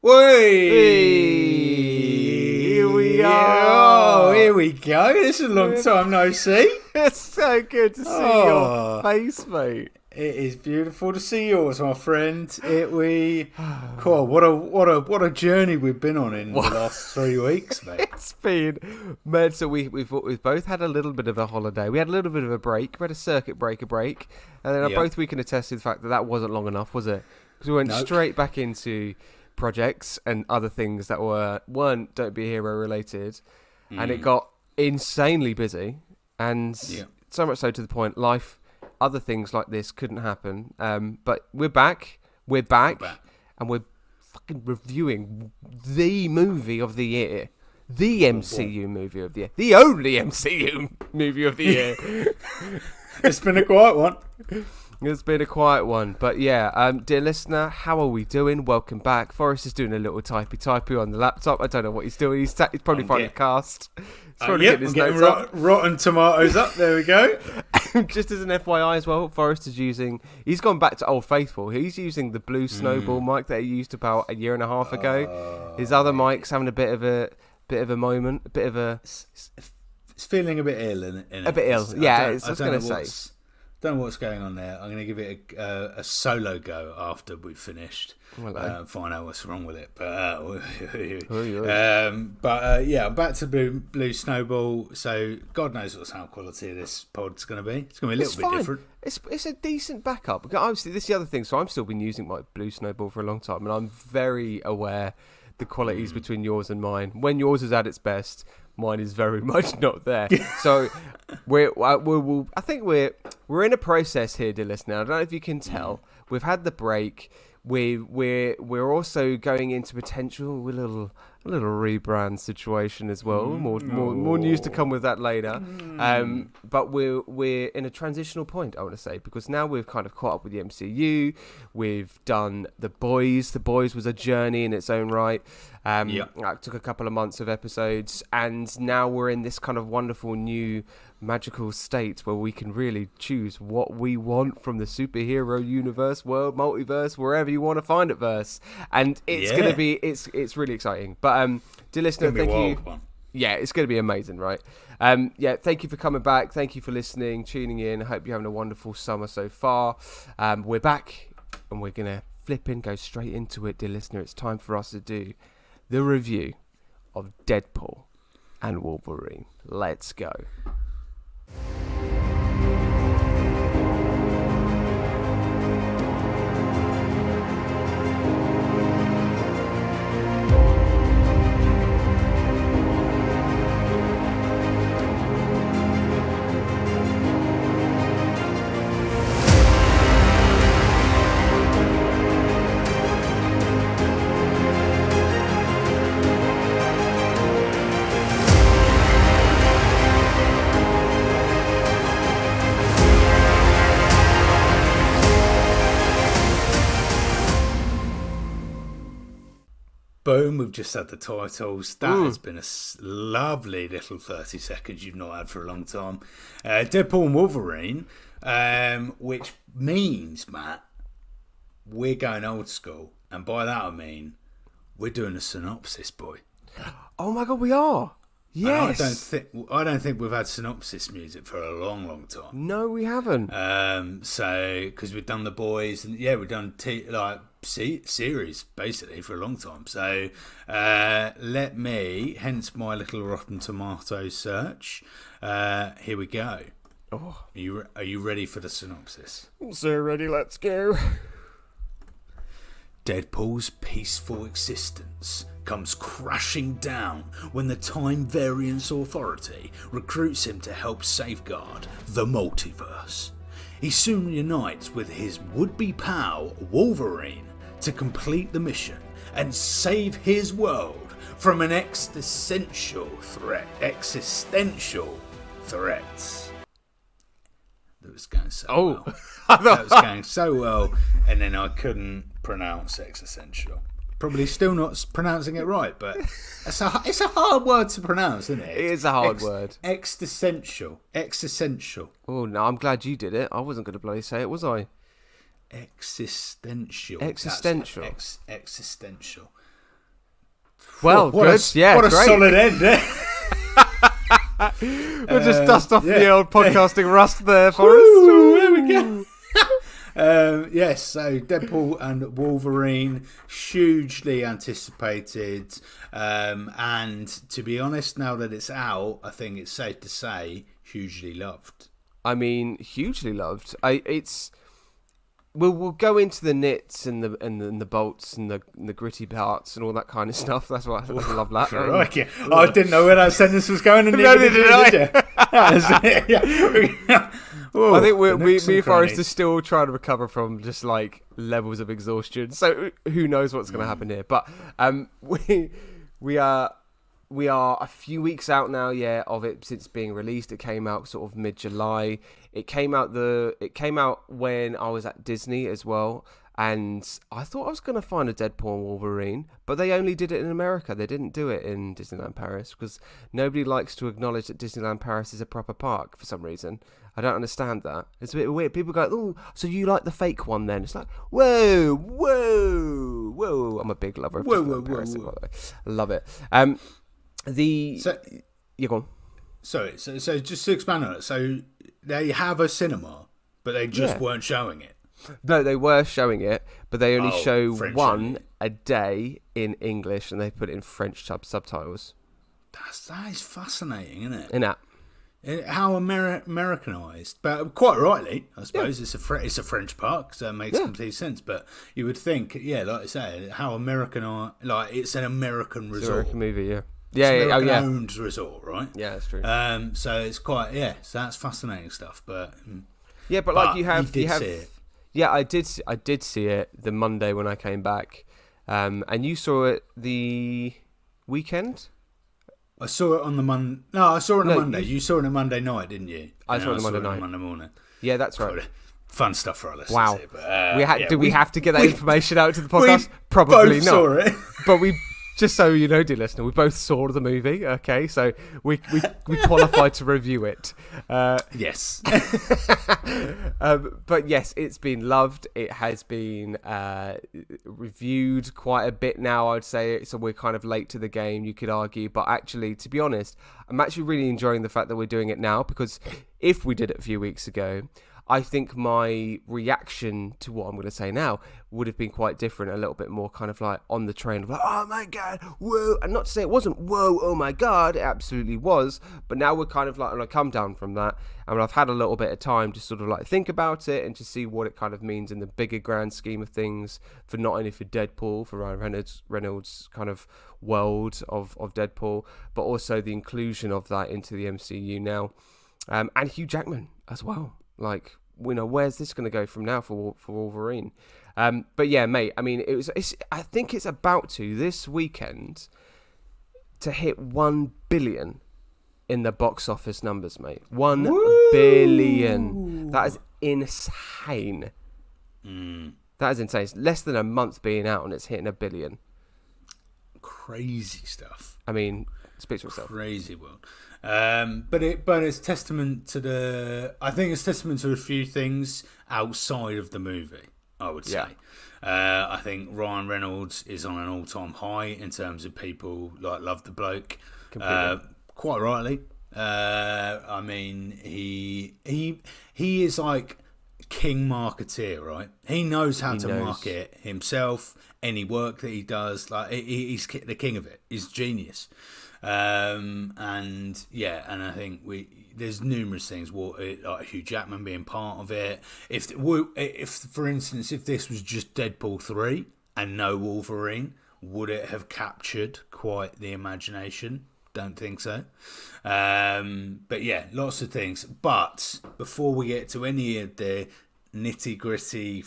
Here we are. Oh, here we go. It's a long time no see. It's so good to see your face, mate. It is beautiful to see yours, my friend. Cool. What a journey we've been on in the last 3 weeks, mate. It's been mental. We've both had a little bit of a holiday. We had a little bit of a break. We had a circuit breaker break, and then both we can attest to the fact that wasn't long enough, was it? Because we went straight back into projects and other things that weren't Don't Be a Hero related, and it got insanely busy, and so much so to the point other things like this couldn't happen. But we're back, and we're fucking reviewing the movie of the year, the MCU movie of the year, the only MCU movie of the year. It's been a quiet one. It's been a quiet one, but yeah, dear listener, how are we doing? Welcome back. Forrest is doing a little typey on the laptop. I don't know what he's doing. He's probably finding a cast. I'm getting rotten tomatoes up. There we go. Just as an FYI as well, Forrest is he's gone back to Old Faithful. He's using the blue snowball mic that he used about a year and a half ago. His other mic's having a bit of a moment, It's feeling a bit ill, isn't it? A bit ill, yeah. I was going to say. Don't know what's going on there. I'm going to give it a solo go after we've finished. Find out what's wrong with it. But I'm back to Blue Snowball. So God knows what sound quality of this pod's going to be. It's going to be a little bit different. It's a decent backup. Because obviously, this is the other thing. So I've still been using my Blue Snowball for a long time, and I'm very aware the qualities between yours and mine. When yours is at its best, mine is very much not there. So I think we're in a process here, dear listener. I don't know if you can tell. We've had the break. We're also going into potential a little rebrand situation as well. More news to come with that later. But we're in a transitional point, I want to say, because now we've kind of caught up with the MCU. We've done The Boys. The Boys was a journey in its own right. It took a couple of months of episodes, and now we're in this kind of wonderful new magical state where we can really choose what we want from the superhero universe, world, multiverse, wherever you want to find it verse. And it's going to be it's really exciting. But dear listener, thank you. Yeah, it's going to be amazing, right? Thank you for coming back. Thank you for listening, tuning in. I hope you're having a wonderful summer so far. We're back, and we're going to go straight into it, dear listener. It's time for us to do the review of Deadpool and Wolverine. Let's go. Boom, we've just had the titles. That has been a lovely little 30 seconds you've not had for a long time. Deadpool and Wolverine, which means, Matt, we're going old school. And by that I mean, we're doing a synopsis, boy. Oh my God, we are. Yes. I don't think we've had synopsis music for a long, long time. No, we haven't. Because we've done The Boys, and we've done series basically for a long time. So hence my little Rotten Tomatoes search. Here we go. Are you ready for the synopsis? So ready, let's go. Deadpool's peaceful existence comes crashing down when the Time Variance Authority recruits him to help safeguard the multiverse. He soon unites with his would-be pal Wolverine to complete the mission and save his world from an existential threats. That was going so well. That was going so well, and then I couldn't pronounce existential. Probably still not pronouncing it right, but it's a hard word to pronounce, isn't it? It is a hard word. Existential. Oh, no, I'm glad you did it. I wasn't going to bloody say it, was I? Existential. Existential. Existential. Well, what good. What a great. solid end, eh? We'll just dust off the old podcasting rust there, Forrest. Ooh, there we go. Yes, so Deadpool and Wolverine, hugely anticipated. And to be honest, now that it's out, I think it's safe to say hugely loved. I mean, hugely loved. We'll go into the nits and the bolts and the gritty parts and all that kind of stuff. That's why I love that. I didn't know where that sentence was going. And No, did I? Whoa, I think me and crannies. Forrest are still trying to recover from just like levels of exhaustion. So who knows what's going to happen here? But we are a few weeks out now, of it since being released. It came out sort of mid-July. It came out when I was at Disney as well, and I thought I was going to find a Deadpool and Wolverine, but they only did it in America. They didn't do it in Disneyland Paris because nobody likes to acknowledge that Disneyland Paris is a proper park for some reason. I don't understand that. It's a bit weird. People go, "Oh, so you like the fake one then?" It's like, whoa. I'm a big lover of Disneyland Paris. By the way. I love it. You're gone. Sorry, so just to expand on it, so they have a cinema, but they just weren't showing it. No, they were showing it, but they only show French one only. a day in English, and they put it in French subtitles. That is fascinating, isn't it? In that. How Americanized, but quite rightly, I suppose. It's a French park, so it makes complete sense. But you would think, like I say, how Americanized, like it's an American resort, American movie, yeah. American-owned resort, right? Yeah, that's true. So it's quite, so that's fascinating stuff. But like you have see it. Yeah, I did see it the Monday when I came back, and you saw it the weekend. I saw it on the Monday. No, I saw it on a Monday. You saw it on a Monday night, didn't you? I saw it on Monday night. Monday morning. Yeah, that's right. Fun stuff for our listeners. Wow. Here, but, we have to get that information out to the podcast? Probably both not. Saw it. But we, just so you know, dear listener, we both saw the movie. Okay, so we qualified to review it. Yes. But yes, it's been loved. It has been reviewed quite a bit now, I'd say. So we're kind of late to the game, you could argue. But actually, to be honest, I'm actually really enjoying the fact that we're doing it now, because if we did it a few weeks ago, I think my reaction to what I'm going to say now would have been quite different, a little bit more kind of like on the train of like, oh my God, whoa. And not to say it wasn't, whoa, oh my God, it absolutely was. But now we're kind of like, and I come down from that, and I've had a little bit of time to sort of like think about it and to see what it kind of means in the bigger grand scheme of things, for not only for Deadpool, for Ryan Reynolds' kind of world of Deadpool, but also the inclusion of that into the MCU now. And Hugh Jackman as well. Like, where's this going to go from now for Wolverine? But yeah, mate, I mean, I think it's about to, this weekend, to hit 1 billion in the box office numbers, mate. 1 billion. That is insane. That is insane. It's less than a month being out and it's hitting 1 billion. Crazy stuff. I mean, speak for itself. Crazy world. But it's testament to I think it's testament to a few things outside of the movie, I would say. I think Ryan Reynolds is on an all-time high in terms of people like love the bloke. Quite rightly. I mean, he is like king marketeer, right? He knows how to market himself, any work that he does. Like he's the king of it. He's genius. And I think there's numerous things. Like Hugh Jackman being part of it. If for instance, if this was just Deadpool 3 and no Wolverine, would it have captured quite the imagination? Don't think so. But yeah, lots of things. But before we get to any of the nitty gritty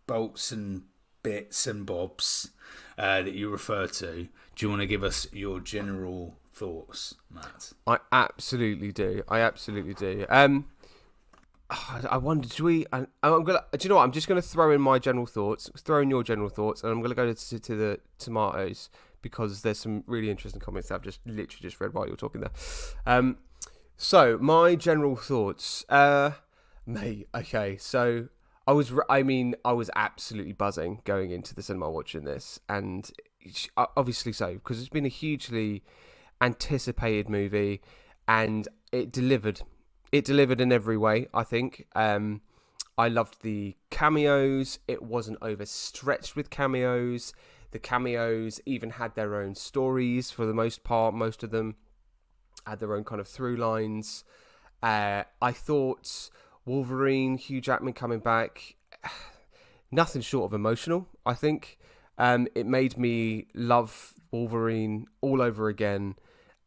bolts and bits and bobs that you refer to, do you want to give us your general thoughts, Matt? I absolutely do. I wonder, do you know what? I'm just gonna throw in my general thoughts, throw in your general thoughts, and I'm gonna go to the tomatoes, because there's some really interesting comments that I've just literally read while you were talking there. So my general thoughts, mate. Okay, so I was absolutely buzzing going into the cinema watching this, and obviously so, because it's been a hugely anticipated movie, and it delivered. It delivered in every way, I think. I loved the cameos. It wasn't overstretched with cameos. The cameos even had their own stories for the most part. Most of them had their own kind of through lines. I thought Wolverine, Hugh Jackman coming back, nothing short of emotional, I think. It made me love Wolverine all over again.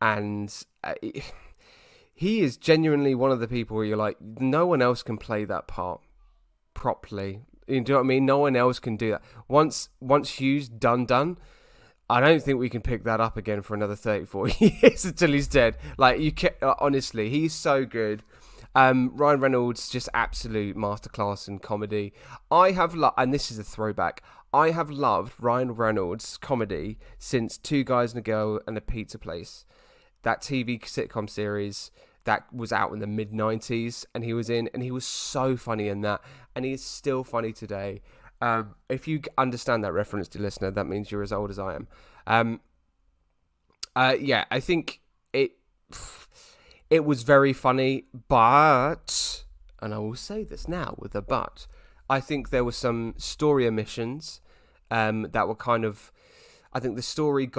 And he is genuinely one of the people where you're like, no one else can play that part properly. You know what I mean? No one else can do that. Once Hugh's done, I don't think we can pick that up again for another 34 years until he's dead. Like, honestly, he's so good. Ryan Reynolds, just absolute masterclass in comedy. And this is a throwback, I have loved Ryan Reynolds' comedy since Two Guys and a Girl and a Pizza Place. That TV sitcom series that was out in the mid-90s, and he was in, and he was so funny in that, and he is still funny today. If you understand that reference, to listener, that means you're as old as I am. I think it was very funny, but, and I will say this now with a but, I think there were some story omissions that were kind of, I think the story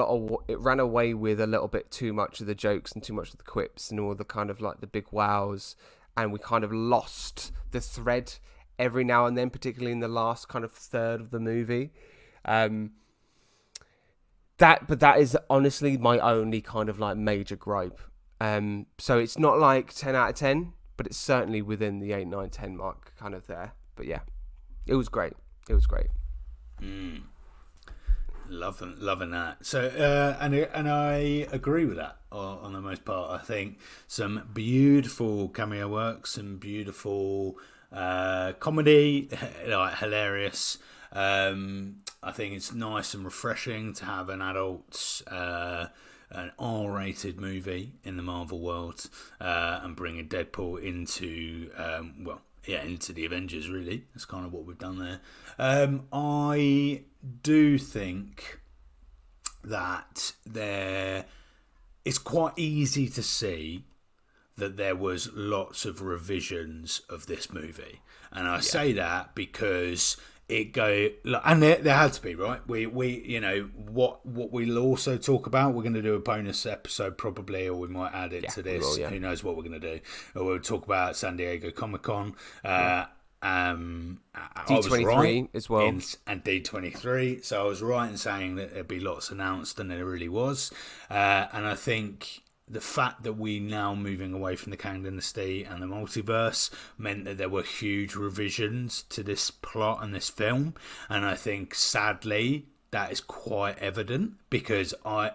it ran away with a little bit too much of the jokes and too much of the quips and all the kind of like the big wows, and we kind of lost the thread every now and then, particularly in the last kind of third of the movie. That is honestly my only kind of like major gripe. So it's not like 10 out of 10, but it's certainly within the 8, 9, 10 mark kind of there. But yeah, it was great. It was great. Loving that. So, and I agree with that on the most part. I think some beautiful cameo work, some beautiful comedy, like hilarious. I think it's nice and refreshing to have an adult, an R-rated movie in the Marvel world, and bringing Deadpool into, into the Avengers, really. That's kind of what we've done there. I do think that it's quite easy to see that there was lots of revisions of this movie. And I say that because and there had to be, right? We what we'll also talk about, we're going to do a bonus episode probably, or we might add it to this. Who knows what we're going to do? Or we'll talk about San Diego Comic-Con. D23 right as well, and D23. So I was right in saying that there'd be lots announced, and there really was. And I think the fact that we now moving away from the Kang Dynasty and the multiverse meant that there were huge revisions to this plot and this film. And I think, sadly, that is quite evident, because I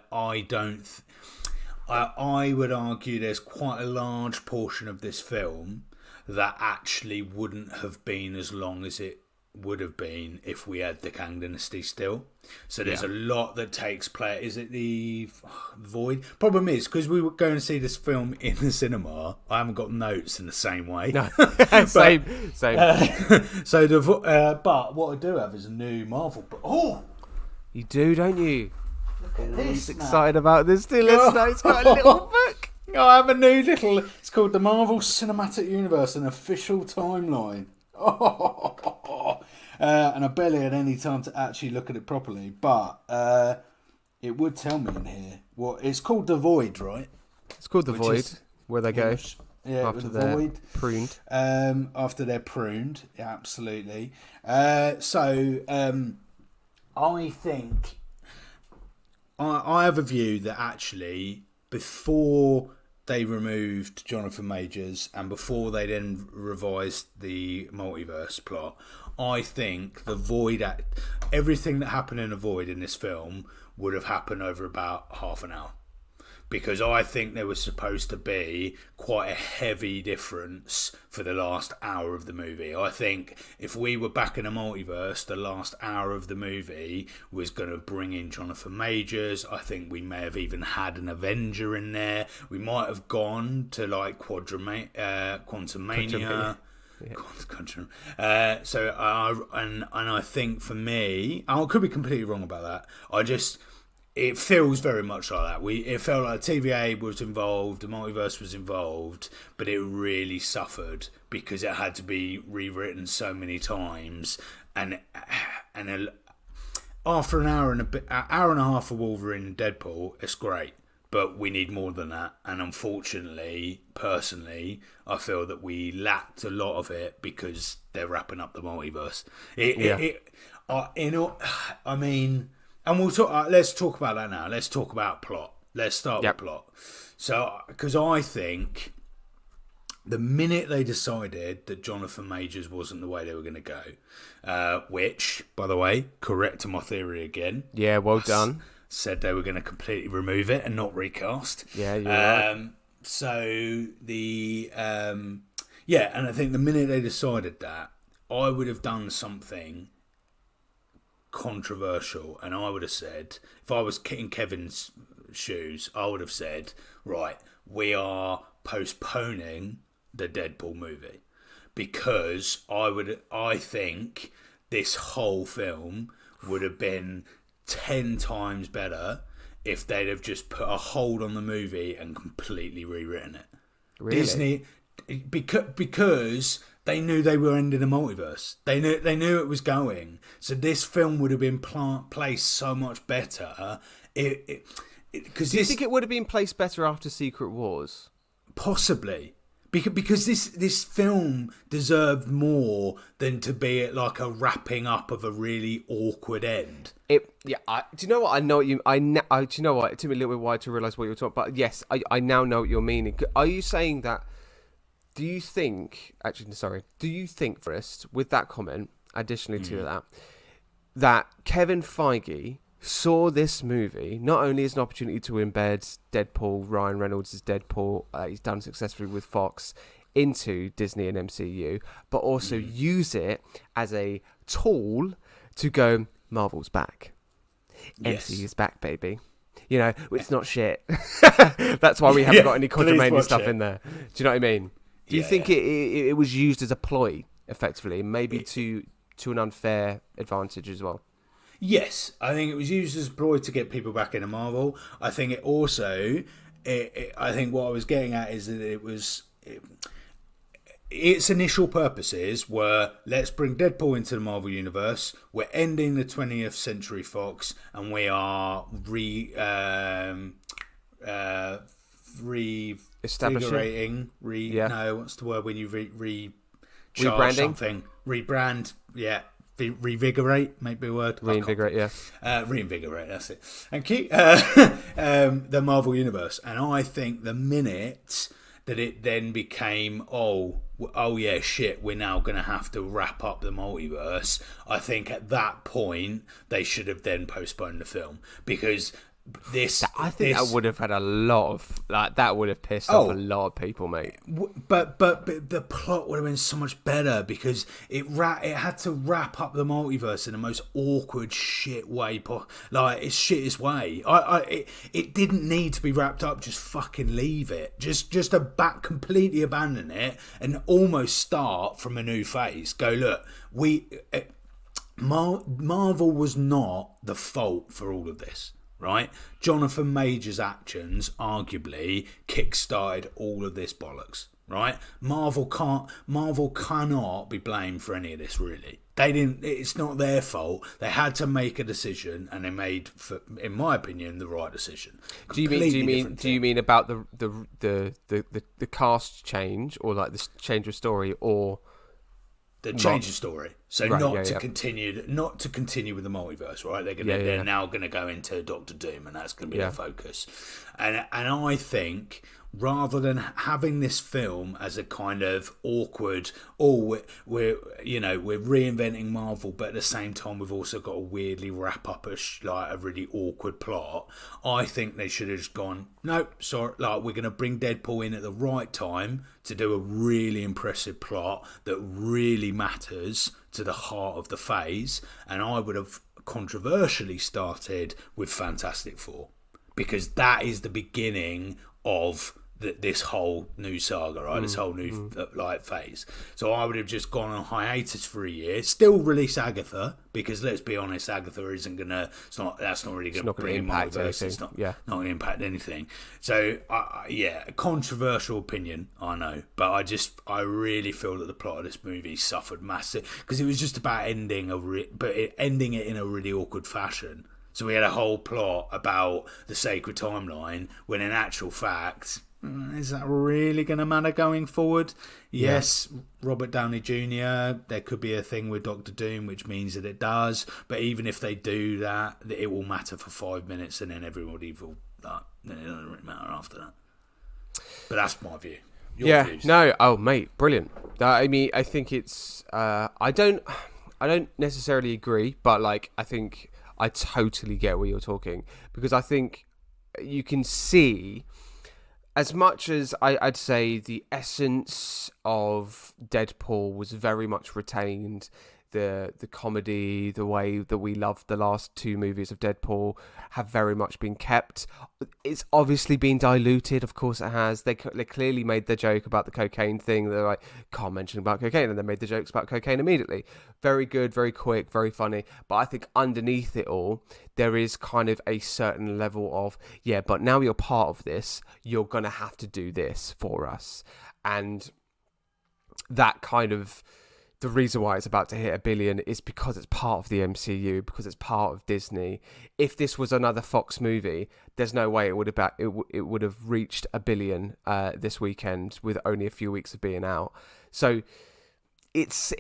would argue there's quite a large portion of this film that actually wouldn't have been as long as it would have been if we had the Kang Dynasty still. So there's a lot that takes place. Is it the Void? Problem is, because we were going to see this film in the cinema, I haven't got notes in the same way. No, same. But what I do have is a new Marvel book. Oh, you do, don't you? Look at this. He's excited about this too. Listener, it's got a little book. I have a new little. It's called the Marvel Cinematic Universe: An Official Timeline. And I barely had any time to actually look at it properly, but it would tell me in here what it's called. The Void, right? It's called the Void, where they go after they're Void. Pruned. After they're pruned, absolutely. So I think I have a view that actually before they removed Jonathan Majors and before they then revised the multiverse plot, I think the Void, everything that happened in the Void in this film would have happened over about half an hour. Because I think there was supposed to be quite a heavy difference for the last hour of the movie. I think if we were back in a multiverse, the last hour of the movie was going to bring in Jonathan Majors. I think we may have even had an Avenger in there. We might have gone to like Quantum Mania. And I think for me, I could be completely wrong about that. It feels very much like that. It felt like TVA was involved, the multiverse was involved, but it really suffered because it had to be rewritten so many times. And after an hour and a half of Wolverine and Deadpool, it's great. But we need more than that. And unfortunately, personally, I feel that we lacked a lot of it because they're wrapping up the multiverse. And we'll talk. Let's talk about that now. Let's talk about plot. Let's start with plot. So, because I think the minute they decided that Jonathan Majors wasn't the way they were going to go, which, by the way, correct to my theory again. Yeah, well done. Said they were going to completely remove it and not recast. Yeah, you're right. So and I think the minute they decided that, I would have done something controversial, and I would have said, if I was in Kevin's shoes, I would have said, right, we are postponing the Deadpool movie because I think this whole film would have been 10 times better if they'd have just put a hold on the movie and completely rewritten it. Really? Disney, because they knew they were ending a multiverse. They knew it was going. So this film would have been placed so much better. Do you think it would have been placed better after Secret Wars? Possibly. Because this film deserved more than to be like a wrapping up of a really awkward end. Do you know what? I know what you. Do you know what? It took me a little bit while to realise what you were talking about. But yes, I now know what you're meaning. Are you saying that? Do you think, first, with that comment, additionally to that Kevin Feige saw this movie not only as an opportunity to embed Deadpool, Ryan Reynolds' Deadpool, he's done successfully with Fox, into Disney and MCU, but also use it as a tool to go, Marvel's back. Yes. MCU's back, baby. You know, it's not shit. That's why we haven't got any Quadromania stuff in there. Do you know what I mean? Do you think it was used as a ploy, effectively, maybe to an unfair advantage as well? Yes, I think it was used as a ploy to get people back into Marvel. I think it also, I think what I was getting at is that its initial purposes were, let's bring Deadpool into the Marvel Universe, we're ending the 20th Century Fox, and we are revigorating, no, what's the word when you recharge something? Rebrand, yeah. Revigorate, might be a word. Reinvigorate, reinvigorate, that's it. Thank you. The Marvel Universe. And I think the minute that it then became, oh yeah, shit, we're now going to have to wrap up the multiverse, I think at that point they should have then postponed the film. Because that would have had a lot of that would have pissed off a lot of people, mate. But the plot would have been so much better because it had to wrap up the multiverse in the most awkward shit way, it's shittest way. It didn't need to be wrapped up. Just fucking leave it. Just completely abandon it and almost start from a new phase. Go, look, Marvel was not the fault for all of this. Right, Jonathan Majors' actions arguably kick-started all of this bollocks. Right, Marvel cannot be blamed for any of this. Really, they didn't. It's not their fault. They had to make a decision, and they made, in my opinion, the right decision. Do you mean about the cast change, or like the change of story, or the change of story? So not to continue with the multiverse, right? They're now going to go into Doctor Doom, and that's going to be the focus. And I think rather than having this film as a kind of awkward, we're reinventing Marvel, but at the same time we've also got to weirdly wrap up a really awkward plot. I think they should have just gone, nope, sorry, we're going to bring Deadpool in at the right time to do a really impressive plot that really matters to the heart of the phase. And I would have controversially started with Fantastic Four, because that is the beginning of this whole new saga, right? This whole new phase. So I would have just gone on hiatus for a year, still release Agatha, because let's be honest, Agatha isn't gonna. That's not really gonna bring impact anything. It's not gonna impact anything. So controversial opinion, I know, but I really feel that the plot of this movie suffered massive because it was just about ending ending it in a really awkward fashion. So we had a whole plot about the sacred timeline, when in actual fact, is that really going to matter going forward? Yes, Robert Downey Jr., there could be a thing with Doctor Doom, which means that it does. But even if they do that, it will matter for 5 minutes, and then everybody will, then it doesn't really matter after that. But that's my view. Your views. No, oh mate, brilliant. I mean, I think it's. I don't necessarily agree, but like, I think I totally get where you're talking, because I think you can see, as much as I'd say the essence of Deadpool was very much retained, the comedy, the way that we loved the last two movies of Deadpool have very much been kept. It's obviously been diluted, of course it has. They clearly made the joke about the cocaine thing. They're like, can't mention about cocaine, and they made the jokes about cocaine immediately. Very good, very quick, very funny. But I think underneath it all, there is kind of a certain level of, but now you're part of this, you're going to have to do this for us. And that kind of, the reason why it's about to hit 1 billion is because it's part of the MCU, because it's part of Disney. If this was another Fox movie, there's no way it would have reached 1 billion this weekend with only a few weeks of being out. So it's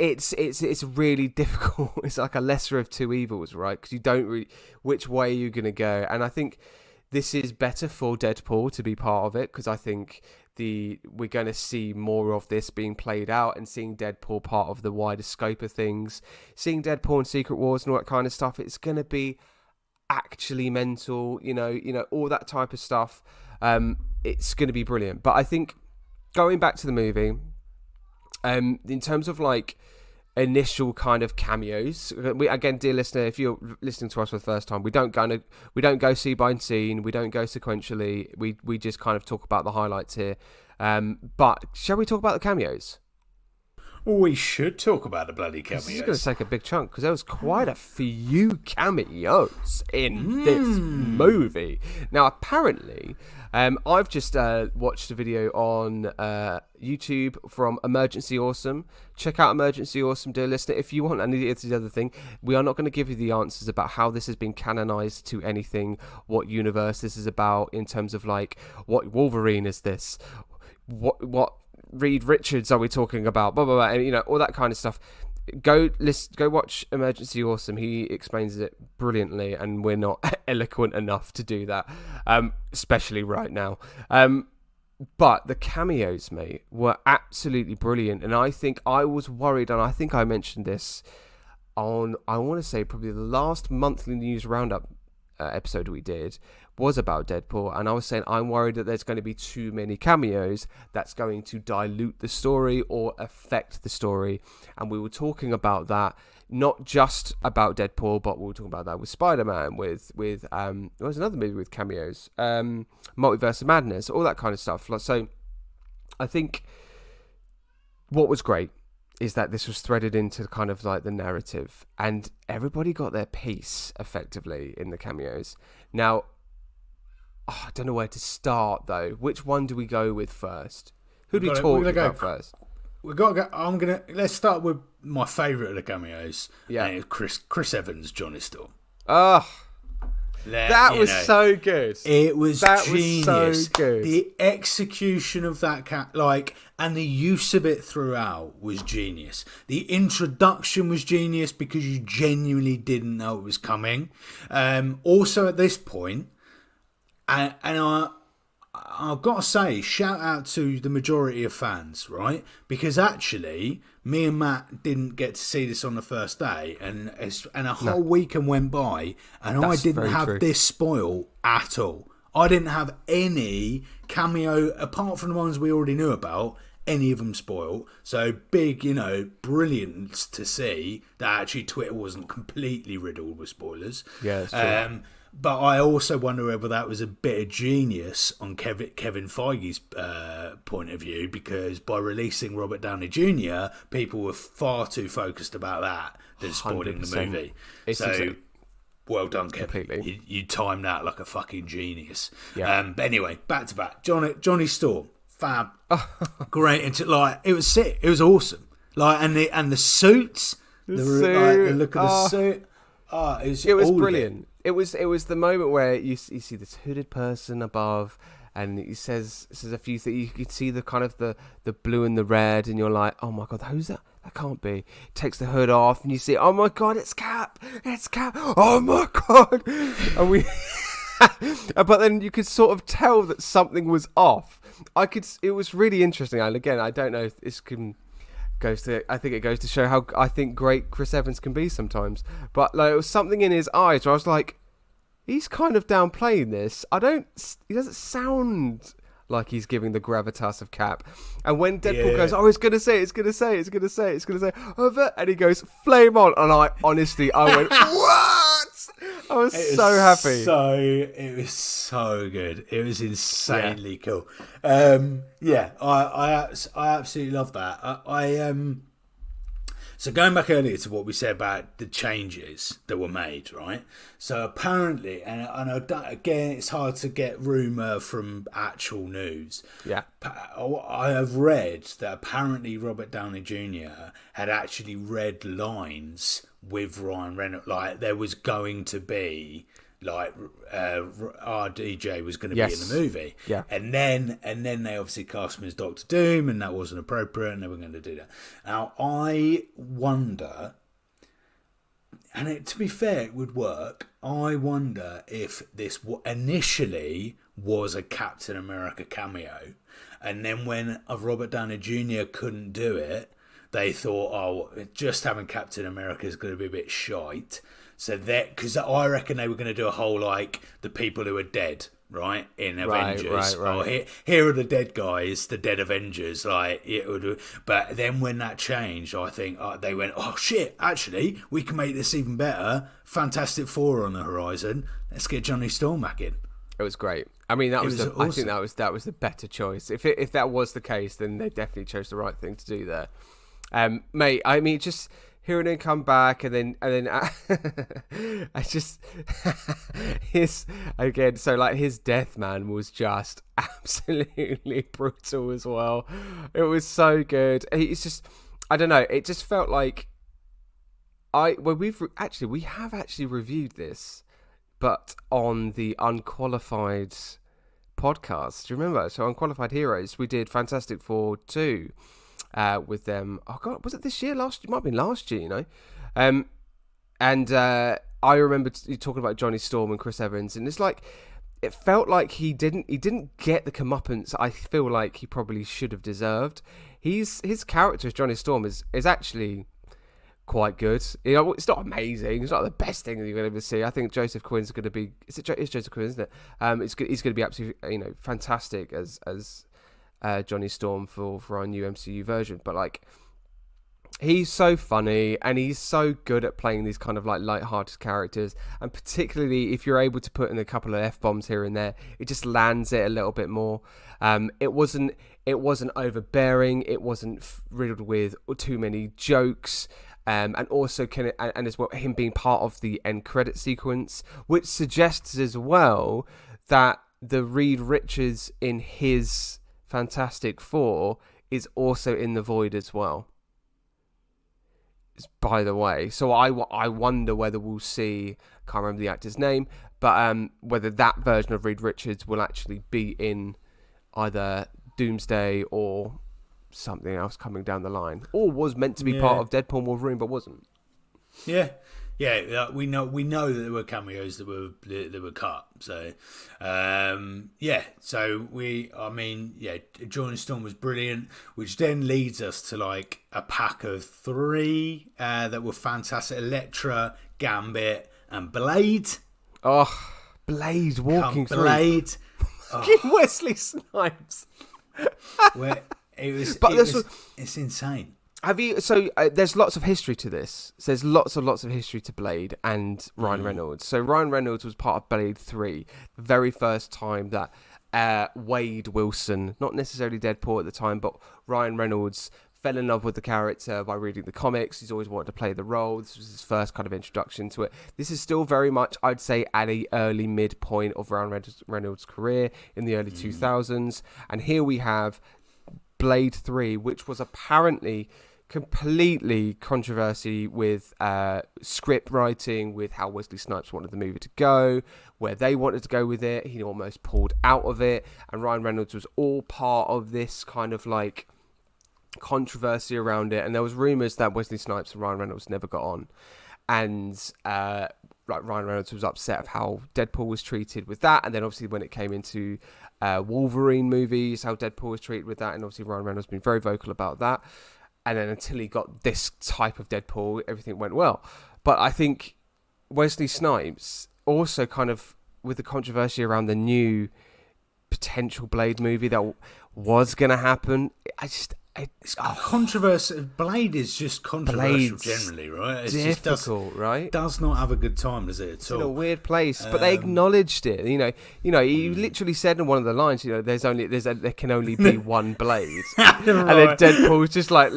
really difficult. It's like a lesser of two evils, right? Because you don't really, which way are you going to go? And I think this is better for Deadpool to be part of it, because I think we're going to see more of this being played out, and seeing Deadpool part of the wider scope of things, seeing Deadpool and Secret Wars and all that kind of stuff. It's going to be actually mental, you know, all that type of stuff. It's going to be brilliant. But I think going back to the movie, in terms of like initial kind of cameos, again, dear listener, if you're listening to us for the first time, we don't go scene by scene, we don't go sequentially, we just kind of talk about the highlights here. But shall we talk about the cameos? Well, we should talk about the bloody cameos. This is going to take a big chunk, because there was quite a few cameos in this movie. Now, apparently, I've just watched a video on YouTube from Emergency Awesome. Check out Emergency Awesome, dear listener, if you want. And it's the other thing, we are not going to give you the answers about how this has been canonized to anything, what universe this is about, in terms of like, what Wolverine is this, what Reed Richards are we talking about, blah blah blah, and all that kind of stuff. Go watch Emergency Awesome. He explains it brilliantly, and we're not eloquent enough to do that, especially right now. But the cameos, mate, were absolutely brilliant, and I think I was worried, and I think I mentioned this on, I want to say, probably the last monthly news roundup episode we did was about Deadpool, and I was saying I'm worried that there's going to be too many cameos that's going to dilute the story or affect the story. And we were talking about that, not just about Deadpool, but we were talking about that with Spider-Man, with there was another movie with cameos, Multiverse of Madness, all that kind of stuff. So I think what was great is that this was threaded into kind of like the narrative, and everybody got their piece effectively in the cameos. Now, I don't know where to start though. Which one do we go with first? Who do we talk about first? We've got to go. Let's start with my favourite of the cameos. Yeah, and it's Chris Evans, Johnny Storm. Oh, that was so good. It was genius. Was so good. The execution of that and the use of it throughout was genius. The introduction was genius because you genuinely didn't know it was coming. Also, at this point, and I've got to say, shout out to the majority of fans, right? Because actually, me and Matt didn't get to see this on the first day, and a whole weekend went by, and I didn't have this spoil at all. I didn't have any cameo, apart from the ones we already knew about, any of them spoiled. So big, brilliant to see that actually Twitter wasn't completely riddled with spoilers. Yeah, that's true. But I also wonder whether that was a bit of genius on Kevin Feige's point of view, because by releasing Robert Downey Jr., people were far too focused about that than spoiling the 100%. movie. It's So, well done, Kevin. Completely. You timed that like a fucking genius. Yeah. But anyway, back to back. Johnny Storm, fab, great. It was sick. It was awesome. And the suits, the look of the suit. It was brilliant. It was the moment where you see this hooded person above, and he says a few things. You could see the kind of the blue and the red, and you're like, oh my god, who's that? That can't be. Takes the hood off, and you see, oh my god, it's Cap. It's Cap. Oh my god. And we, but then you could sort of tell that something was off. It was really interesting, and again, I don't know if this can. I think it goes to show how I think great Chris Evans can be sometimes. But like, it was something in his eyes where I was like, he's kind of downplaying this. He doesn't sound like he's giving the gravitas of Cap. And when Deadpool goes, oh, it's gonna say, over, and he goes, flame on, and I went, what? I was so happy. It was so good. It was insanely cool. I absolutely love that. So going back earlier to what we said about the changes that were made, right? So apparently, and again, it's hard to get rumour from actual news. Yeah. I have read that apparently Robert Downey Jr. had actually read lines with Ryan Reynolds. Like, there was going to be... like RDJ was going to be in the movie, and then they obviously cast him as Doctor Doom, and that wasn't appropriate, and they were going to do that. Now I wonder, and to be fair, it would work. I wonder if this initially was a Captain America cameo, and then when Robert Downey Jr. couldn't do it, they thought, oh, just having Captain America is going to be a bit shite. So that, because I reckon they were going to do a whole, like, the people who are dead, right, in Avengers. Right. Oh, here are the dead guys, the dead Avengers. Like, it would. But then when that changed, I think they went, oh shit, actually, we can make this even better. Fantastic Four on the horizon. Let's get Johnny Storm back in. It was great. I mean, awesome. I think that was the better choice. If that was the case, then they definitely chose the right thing to do there. Mate, I mean, just hearing him come back, and then I just his again. So like, his death, man, was just absolutely brutal as well. It was so good. It's just, I don't know. It just felt like we have actually reviewed this, but on the Unqualified podcast. Do you remember? So Unqualified Heroes, we did Fantastic Four 2. With them, oh god, was it this year? It might have been last year, you know. And I remember you talking about Johnny Storm and Chris Evans, and it's like, it felt like he didn't get the comeuppance I feel like he probably should have deserved. His character as Johnny Storm is actually quite good. You know, it's not amazing. It's not the best thing that you're going to ever see. I think Joseph Quinn's going to be. It's Joseph Quinn, isn't it? He's going to be absolutely, you know, fantastic as Johnny Storm for our new MCU version. But like, he's so funny, and he's so good at playing these kind of like light-hearted characters, and particularly if you're able to put in a couple of F-bombs here and there, it just lands it a little bit more. It wasn't overbearing, it wasn't riddled with too many jokes, and also and as well, him being part of the end credit sequence, which suggests as well that the Reed Richards in his Fantastic Four is also in the Void as well, by the way. So I wonder whether we'll see, can't remember the actor's name, but whether that version of Reed Richards will actually be in either Doomsday or something else coming down the line, or was meant to be part of Deadpool Wolverine but wasn't. We know that there were cameos that were cut. So, Johnny Storm was brilliant, which then leads us to like a pack of 3 that were fantastic: Elektra, Gambit, and Blade. Oh, Blade walking through. Blade. Wesley Snipes. It's insane. Have you? So there's lots of history to this. So there's lots and lots of history to Blade and Ryan Reynolds. So Ryan Reynolds was part of Blade 3, the very first time that Wade Wilson, not necessarily Deadpool at the time, but Ryan Reynolds fell in love with the character by reading the comics. He's always wanted to play the role. This was his first kind of introduction to it. This is still very much, I'd say, at a early midpoint of Ryan Reynolds' career in the early 2000s. And here we have Blade 3, which was apparently completely controversy with script writing, with how Wesley Snipes wanted the movie to go, where they wanted to go with it. He almost pulled out of it, and Ryan Reynolds was all part of this kind of like controversy around it. And there was rumors that Wesley Snipes and Ryan Reynolds never got on, and like Ryan Reynolds was upset of how Deadpool was treated with that. And then obviously when it came into Wolverine movies, how Deadpool was treated with that, and obviously Ryan Reynolds has been very vocal about that. And then until he got this type of Deadpool, everything went well. But I think Wesley Snipes also kind of, with the controversy around the new potential Blade movie that was going to happen, It's controversial. Blade is just controversial generally, right? It's difficult, just right? Does not have a good time, does it? It's in a weird place, but they acknowledged it. He literally said in one of the lines, there can only be one Blade, right. And then Deadpool's just like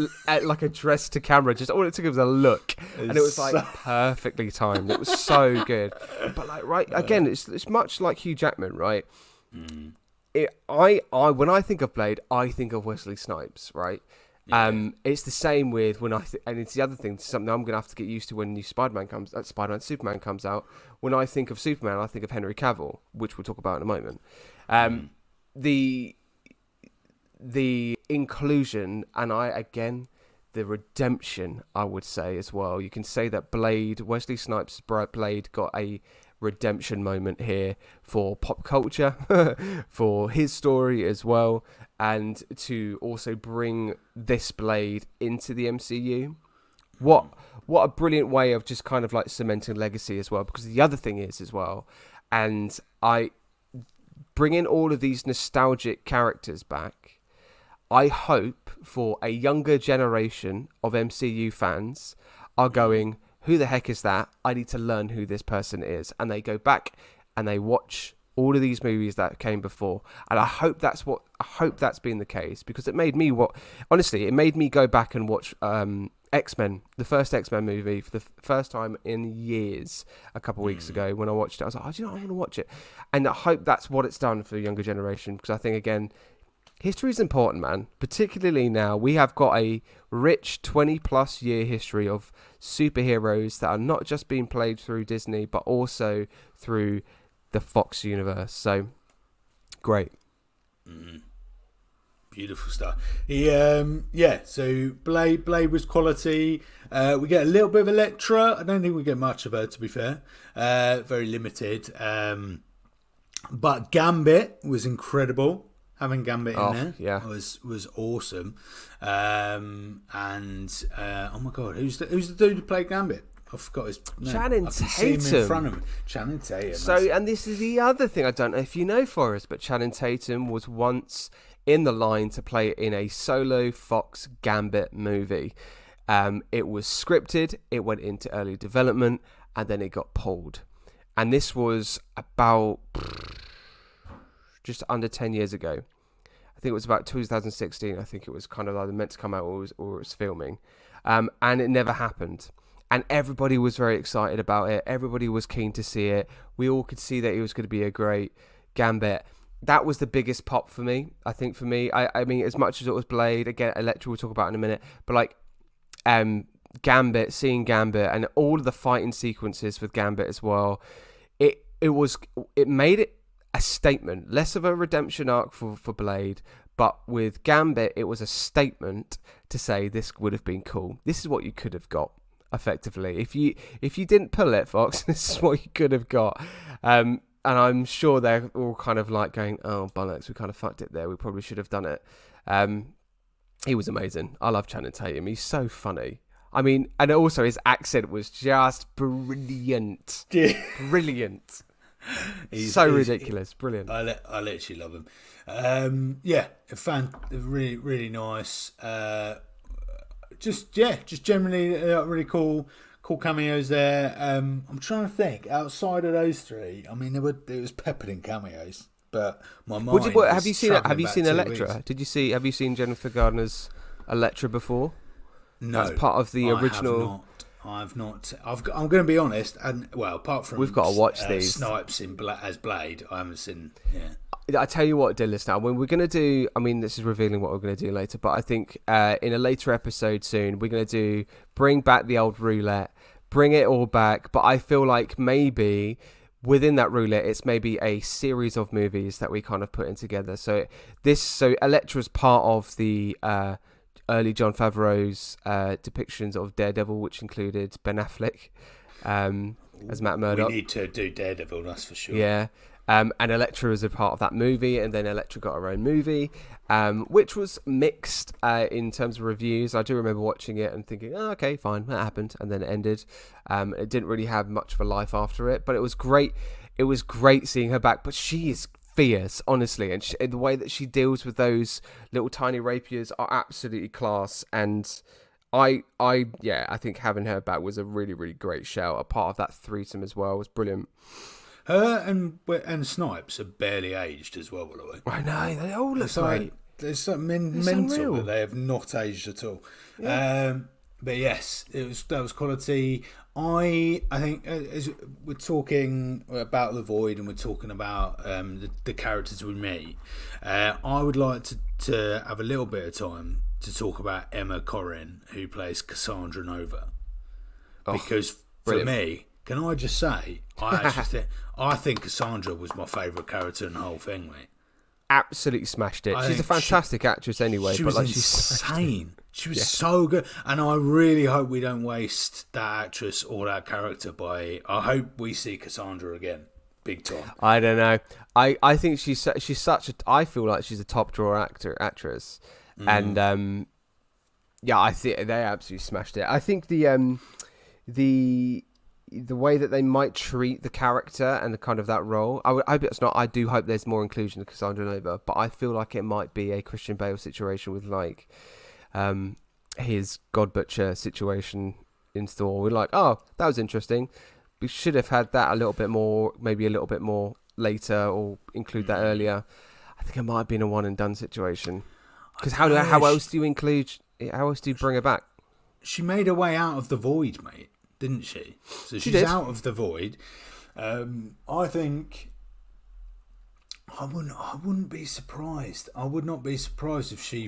a dress to camera. Just all it took was a look, and it was like perfectly timed. It was so good. But like, right again, it's much like Hugh Jackman, right? Mm. When I think of Blade, I think of Wesley Snipes, right? Yeah. It's the same with and it's the other thing, something I'm gonna have to get used to when new Superman Superman comes out. When I think of Superman, I think of Henry Cavill, which we'll talk about in a moment. The inclusion, and the redemption, I would say as well. You can say that Wesley Snipes' Blade got a redemption moment here for pop culture, for his story as well, and to also bring this Blade into the MCU. What a brilliant way of just kind of like cementing legacy as well, because the other thing is as well, and I bring in all of these nostalgic characters back. I hope for a younger generation of MCU fans are going, who the heck is that? I need to learn who this person is. And they go back and they watch all of these movies that came before. And I hope that's been the case, because it made me go back and watch X-Men, the first X-Men movie for the first time in years a couple of weeks ago. When I watched it, I was like, I want to watch it. And I hope that's what it's done for the younger generation, because I think, again, history is important, man. Particularly now, we have got a rich 20-plus year history of superheroes that are not just being played through Disney, but also through the Fox universe. So, great. Beautiful stuff. So Blade was quality. We get a little bit of Elektra. I don't think we get much of her, to be fair. Very limited. But Gambit was incredible. Having Gambit in there was awesome. Oh my god, who's the dude who played Gambit? I forgot his name. Channing Tatum. See him in front of me. Channing Tatum. So, and this is the other thing, I don't know if you know, Forrest, but Channing Tatum was once in the line to play in a solo Fox Gambit movie. It was scripted, it went into early development, and then it got pulled. And this was about just under 10 years ago. I think it was about 2016. I think it was kind of either meant to come out or it was filming. And it never happened. And everybody was very excited about it. Everybody was keen to see it. We all could see that it was going to be a great Gambit. That was the biggest pop for me. I think for me, I mean, as much as it was Blade, again, Elektra we'll talk about in a minute, but like Gambit, seeing Gambit and all of the fighting sequences with Gambit as well, it made it a statement, less of a redemption arc for Blade, but with Gambit, it was a statement to say this would have been cool. This is what you could have got, effectively. If you didn't pull it, Fox, this is what you could have got. And I'm sure they're all kind of like going, oh, bollocks, we kind of fucked it there. We probably should have done it. He was amazing. I love Channing Tatum. He's so funny. I mean, and also his accent was just brilliant. Brilliant. He's ridiculous. Brilliant. I literally love him. A fan, really, really nice. just generally really cool cameos there. I'm trying to think outside of those three. I mean, it was peppered in cameos, but my mind. Have you seen Elektra? Have you seen Jennifer Gardner's Elektra before? No, that's part of the original. I've not. I'm going to be honest, and apart from we've got to watch these Snipes as Blade, I haven't seen. Yeah. I tell you what, dear listener, when we're going to do, I mean, this is revealing what we're going to do later, but I think in a later episode soon, we're going to bring back the old roulette, bring it all back, but I feel like maybe within that roulette, it's maybe a series of movies that we kind of put in together. So Elektra's part of the early Jon Favreau's depictions of Daredevil, which included Ben Affleck as Matt Murdock. We need to do Daredevil, that's for sure. Yeah. And Elektra was a part of that movie, and then Elektra got her own movie, which was mixed in terms of reviews. I do remember watching it and thinking, oh, okay, fine, that happened, and then it ended. It didn't really have much of a life after it, but it was great. It was great seeing her back, but she is fierce, honestly, and the way that she deals with those little tiny rapiers are absolutely class. And I think having her back was a really, really great shout. A part of that threesome as well was brilliant. Her and Snipes are barely aged as well, by the way. I know, they all look great. There's something mental that they have not aged at all. Yeah. But yes, that was quality. I think as we're talking about the Void and we're talking about the characters we meet, I would like to have a little bit of time to talk about Emma Corrin, who plays Cassandra Nova, because for me. Can I just say, I think Cassandra was my favourite character in the whole thing, mate. Absolutely smashed it. She's a fantastic actress anyway. She was insane. She was so good. And I really hope we don't waste that actress or that character I hope we see Cassandra again. Big time. I don't know. I think she's such a... I feel like she's a top drawer actress. And, I think they absolutely smashed it. I think the way that they might treat the character and the kind of that role, I hope it's not. I do hope there's more inclusion of Cassandra Nova, but I feel like it might be a Christian Bale situation with like his God Butcher situation in Thor. We're like, oh, that was interesting. We should have had that a little bit more, maybe a little bit more later, or include that earlier. I think it might have been a one and done situation. Because how else do you include? How else do you bring her back? She made her way out of the Void, mate. Didn't she? So she's out of the Void. I think I wouldn't be surprised. I would not be surprised if she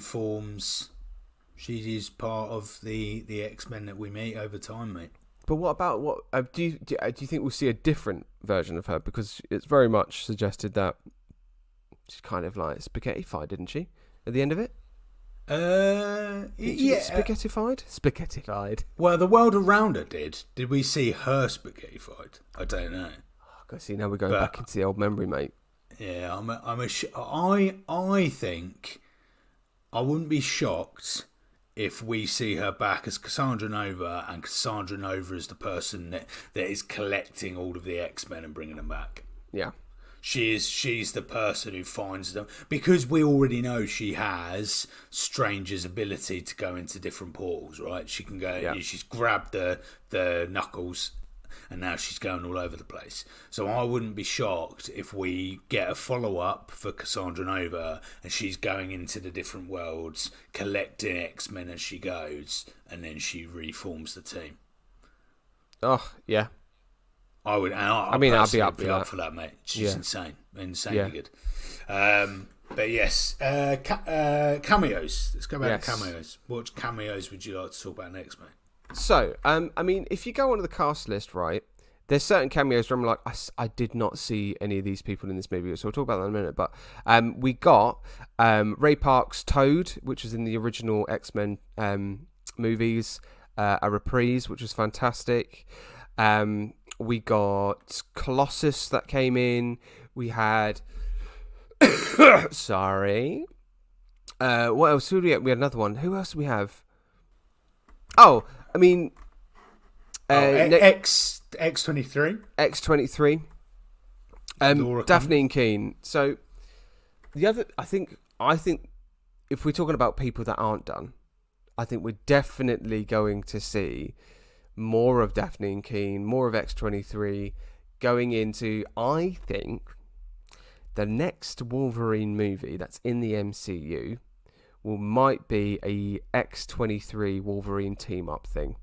is part of the X-Men that we meet over time, mate. But what about do you think we'll see a different version of her? Because it's very much suggested that she's kind of like spaghettified, didn't she? At the end of it. Spaghettified. Well, the world around her did. Did we see her spaghettified? I don't know. I see. Now we're going back into the old memory, mate. Yeah, I think I wouldn't be shocked if we see her back as Cassandra Nova, and Cassandra Nova is the person that is collecting all of the X-Men and bringing them back. Yeah. She's the person who finds them, because we already know she has Stranger's ability to go into different portals, right? She can go. Yeah. She's grabbed the knuckles, and now she's going all over the place. So I wouldn't be shocked if we get a follow up for Cassandra Nova, and she's going into the different worlds, collecting X-Men as she goes, and then she reforms the team. Oh yeah. I would. I'd be up for that, mate. She's insanely good. But yes, cameos. Let's go back to cameos. What cameos would you like to talk about next, mate? So, I mean, if you go onto the cast list, right, there's certain cameos where I'm like, I did not see any of these people in this movie, so we'll talk about that in a minute. But we got Ray Park's Toad, which was in the original X-Men movies, a reprise, which was fantastic. We got Colossus that came in. We had... Sorry. What else? Who did we have? We had another one. Who else do we have? Oh, I mean... X-23. X-23. Daphne and Keane. So, the other... I think if we're talking about people that aren't done, I think we're definitely going to see more of Daphne and Keane, more of X-23 going into, I think, the next Wolverine movie that's in the MCU might be a X-23 Wolverine team-up thing.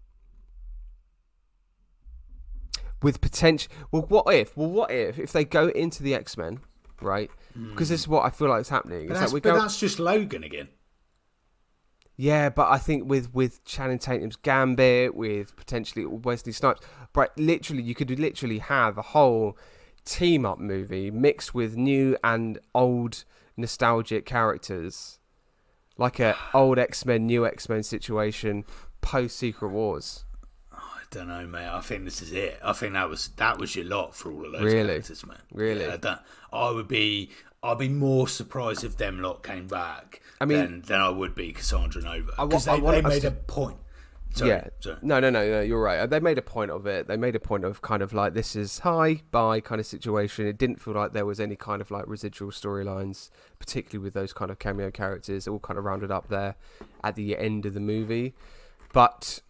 With potential... what if they go into the X-Men, right? Because this is what I feel like is happening. But that's just Logan again. Yeah, but I think with Channing Tatum's Gambit, with potentially Wesley Snipes, right? Literally, you could literally have a whole team-up movie mixed with new and old nostalgic characters, like a old X-Men, new X-Men situation post Secret Wars. I don't know, mate. I think this is it. I think that was your lot for all of those characters, man. Really? Yeah, I'd be more surprised if them lot came back. I mean, than I would be Cassandra Nova, because they made a point. Sorry. No, you're right. They made a point of it. They made a point of kind of like, this is hi, bye kind of situation. It didn't feel like there was any kind of like residual storylines, particularly with those kind of cameo characters. It all kind of rounded up there at the end of the movie. But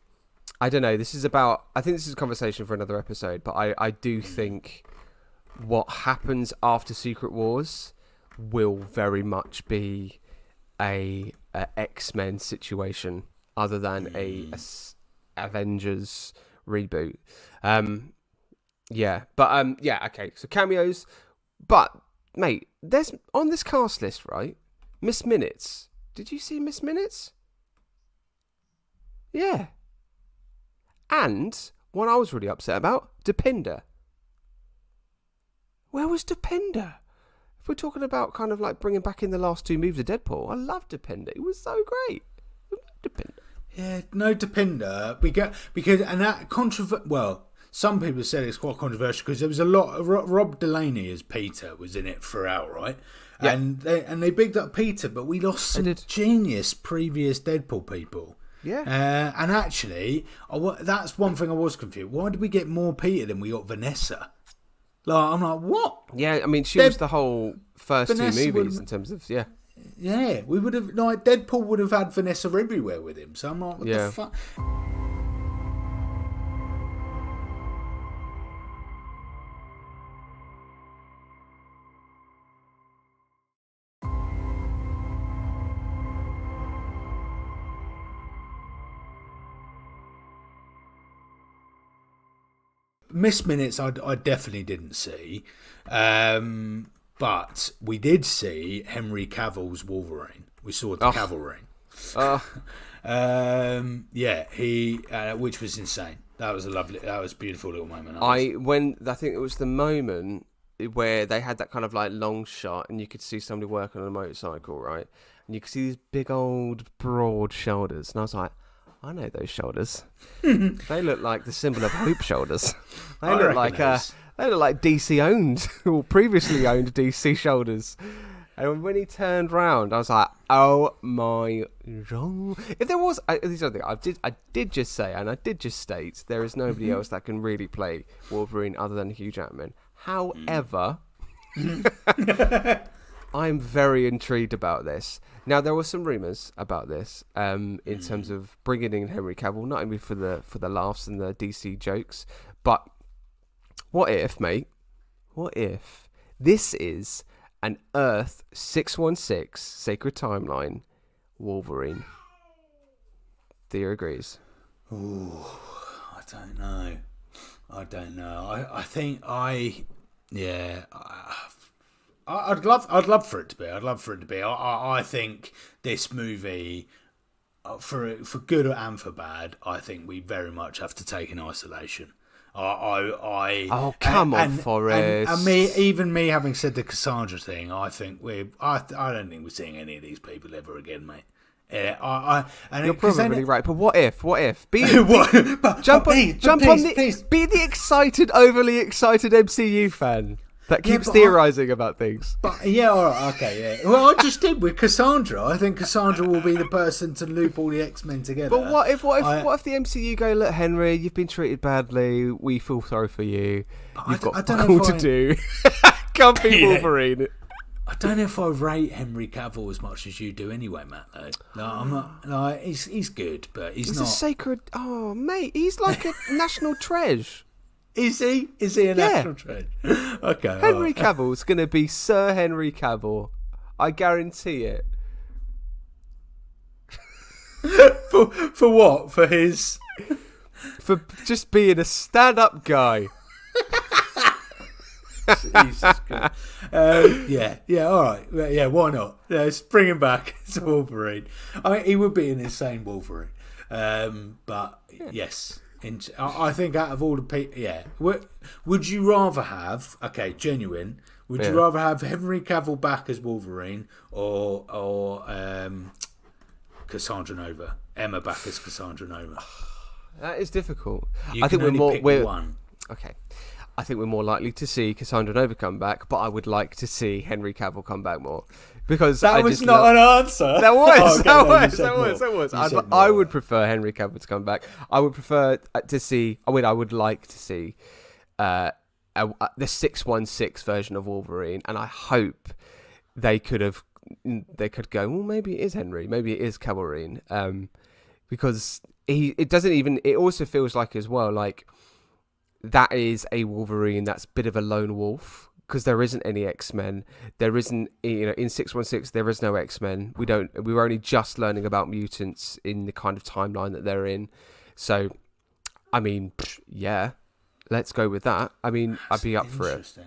I don't know. I think this is a conversation for another episode, but I do think what happens after Secret Wars will very much be a X-Men situation, other than a Avengers reboot. Okay. So cameos, but mate, there's on this cast list, right? Miss Minutes. Did you see Miss Minutes? Yeah. And one I was really upset about, Dopinder. Where was Dopinder? If we're talking about kind of like bringing back in the last two movies of Deadpool, I loved Dopinder. It was so great. Dopinder. Yeah, no Dopinder. Some people said it's quite controversial because there was a lot. Rob Delaney as Peter was in it throughout, right? Yeah. And they bigged up Peter, but we lost some genius previous Deadpool people. Yeah. And actually, that's one thing I was confused. Why did we get more Peter than we got Vanessa? I'm like, what? Yeah, I mean, she was the whole first Vanessa two movies in terms of, yeah. Yeah, we would have, Deadpool would have had Vanessa everywhere with him. So I'm like, what the fuck? Miss Minutes, I definitely didn't see. But we did see Henry Cavill's Wolverine. We saw the Cavalry. Which was insane. That was a beautiful little moment. I think it was the moment where they had that kind of like long shot, and you could see somebody working on a motorcycle, right? And you could see these big old broad shoulders, and I was like, I know those shoulders. They look like the symbol of hope shoulders. They look like DC owned or previously owned DC shoulders. And when he turned round, I was like, "Oh my god!" If there was, I did just say, and I did just state, there is nobody else that can really play Wolverine other than Hugh Jackman. However, I'm very intrigued about this. Now, there were some rumours about this in terms of bringing in Henry Cavill, not only for the laughs and the DC jokes, but what if, mate? What if this is an Earth 616 Sacred Timeline Wolverine? Theo agrees. Ooh, I don't know. I'd love for it to be. I think this movie, for good and for bad, I think we very much have to take in isolation. Come on, Forrest. And me having said the Cassandra thing, I don't think we're seeing any of these people ever again, mate. You're probably right, but what if? Be the overly excited MCU fan that keeps theorising about things. But okay. Well, I just did with Cassandra. I think Cassandra will be the person to loop all the X-Men together. But what if the MCU go, look, Henry, you've been treated badly. We feel sorry for you. You've got fuck all to do. Can't be Wolverine. I don't know if I rate Henry Cavill as much as you do anyway, Matt, though. No, I'm not. No, he's good, but he's not. A sacred... Oh, mate, he's like a national treasure. Is he? Is he a national treasure? Okay. Henry Cavill's going to be Sir Henry Cavill. I guarantee it. For what? For his... For just being a stand-up guy. Jesus Christ. All right. Yeah, why not? Let's bring him back as Wolverine. He would be an insane Wolverine. But yes, I think out of all the people, would you rather have? Okay, genuine. Would you rather have Henry Cavill back as Wolverine or Cassandra Nova? Emma back as Cassandra Nova. That is difficult. I think we're one. Okay. I think we're more likely to see Cassandra Nova come back, but I would like to see Henry Cavill come back more. Because that was not an answer. That was. I would prefer Henry Cavill to come back. I would prefer to see... I would like to see the 616 version of Wolverine, and I hope they could go, well, maybe it is Henry, maybe it is Cavill, because it also feels like as well, like, that is a Wolverine that's a bit of a lone wolf, because there isn't any X-Men. There isn't, in 616 there is no X-Men. We were only just learning about mutants in the kind of timeline that they're in. So, I mean, yeah, let's go with that. I mean, I'd be up for it.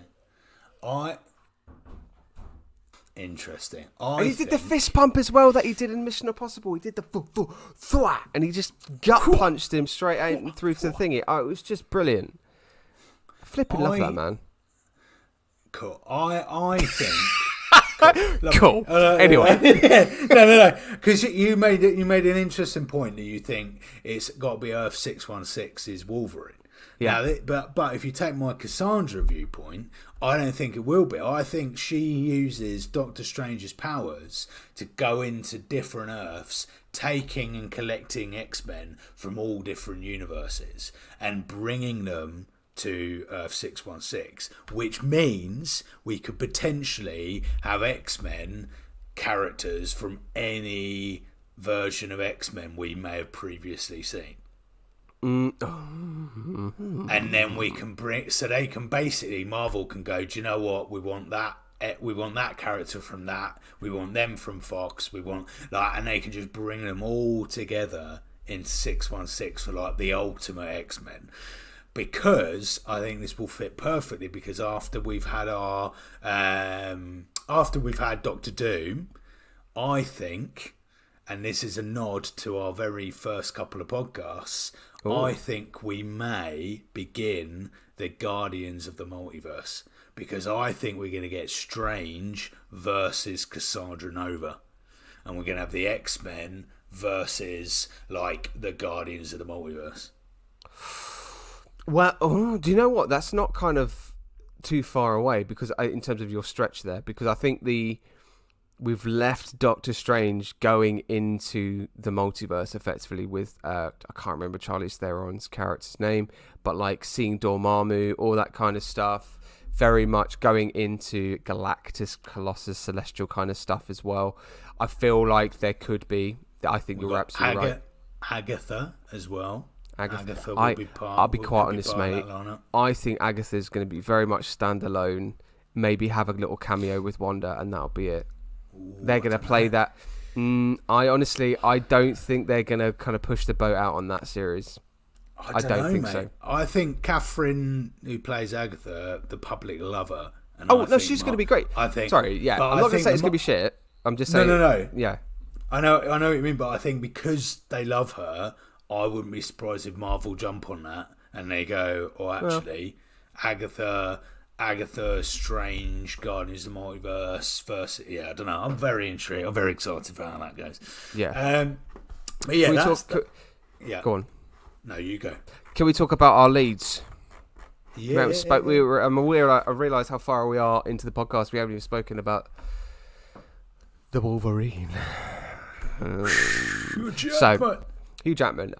Interesting. And he did the fist pump as well that he did in Mission Impossible. He did the thwah, and he just gut punched him straight out and through to the thingy. It was just brilliant. I flipping love that, man. Cool. I think. Cool. Anyway, no. Because you made an interesting point that you think it's got to be Earth 616 is Wolverine. Yeah. Now, but if you take my Cassandra viewpoint, I don't think it will be. I think she uses Doctor Strange's powers to go into different Earths, taking and collecting X-Men from all different universes and bringing them to Earth 616, which means we could potentially have X-Men characters from any version of X-Men we may have previously seen. And then we can they can basically, Marvel can go, do you know what, we want that character from that, we want them from Fox, we want that, and they can just bring them all together in 616 for like the ultimate X-Men. Because I think this will fit perfectly, because after we've had Doctor Doom, I think, and this is a nod to our very first couple of podcasts, ooh, I think we may begin the Guardians of the Multiverse, because I think we're going to get Strange versus Cassandra Nova, and we're going to have the X-Men versus like the Guardians of the Multiverse. Well, do you know what? That's not kind of too far away, because in terms of your stretch there, because I think we've left Doctor Strange going into the multiverse effectively with I can't remember Charlize Theron's character's name, but like seeing Dormammu, all that kind of stuff, very much going into Galactus, Colossus, Celestial kind of stuff as well. I feel like there could be. I think you're absolutely right. Agatha as well. Agatha will be part. I'll be quite honest, mate. I think Agatha is going to be very much standalone. Maybe have a little cameo with Wanda, and that'll be it. Ooh, they're going to play that. I don't think they're going to kind of push the boat out on that series. I don't think so. I think Catherine, who plays Agatha, the public lover. She's going to be great. I think. Sorry, yeah. I'm not going to say it's going to be shit. I'm just saying. No. Yeah. I know what you mean, but I think because they love her, I wouldn't be surprised if Marvel jump on that and they go, Agatha, Strange, Guardians of the Multiverse versus, I don't know. I'm very intrigued. I'm very excited for how that goes. Yeah. But yeah, go on. No, you go. Can we talk about our leads? Yeah. We haven't I realise how far we are into the podcast. We haven't even spoken about the Wolverine. Hugh Jackman. Hugh Jackman.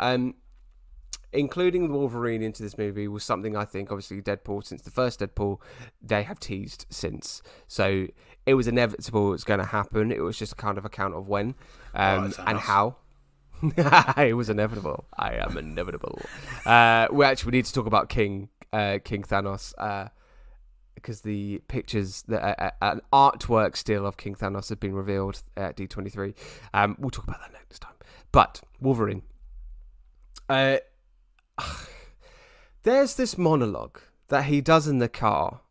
including Wolverine into this movie was something I think, obviously, Deadpool, since the first Deadpool, they have teased since. So it was inevitable it was going to happen. It was just kind of a count of when and how. It was inevitable. I am inevitable. We need to talk about King Thanos because the pictures, an artwork still of King Thanos have been revealed at D23. We'll talk about that next time. But Wolverine. There's this monologue that he does in the car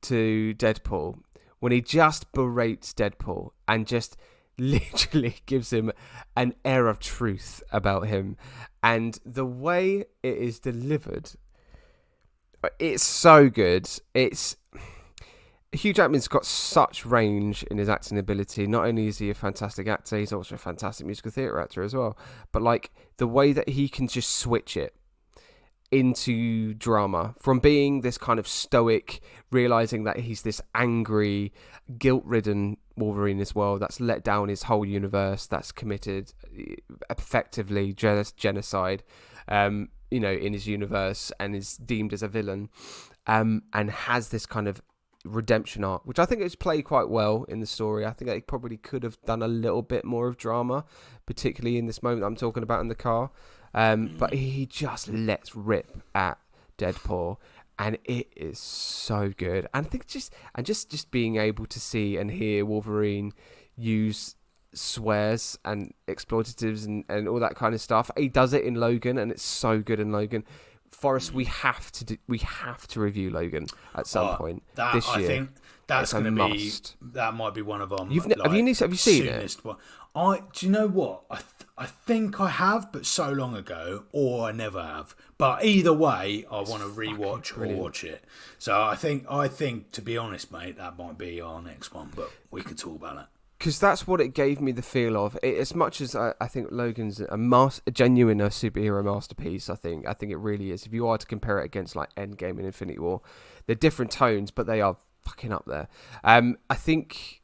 to Deadpool when he just berates Deadpool and just literally gives him an air of truth about him. And the way it is delivered, it's so good. Hugh Jackman's got such range in his acting ability. Not only is he a fantastic actor, he's also a fantastic musical theatre actor as well. But like the way that he can just switch it into drama, from being this kind of stoic, realizing that he's this angry, guilt-ridden Wolverine as well, that's let down his whole universe, that's committed effectively genocide, in his universe, and is deemed as a villain, and has this kind of redemption arc, which I think is played quite well in the story. I think they probably could have done a little bit more of drama, particularly in this moment I'm talking about in the car. But he just lets rip at Deadpool, and it is so good. And I think just being able to see and hear Wolverine use swears and expletives and all that kind of stuff. He does it in Logan, and it's so good in Logan. Forrest, we have to review Logan at some point this year. I think that's going to be that might be one of them. Have you seen it? Do you know what? I think I have, but so long ago, or I never have. But either way, I want to rewatch or watch it. So I think to be honest, mate, that might be our next one. But we can talk about it. Because that's what it gave me the feel of. As much as I think Logan's a genuine superhero masterpiece, I think it really is. If you are to compare it against like Endgame and Infinity War, they're different tones, but they are fucking up there. I think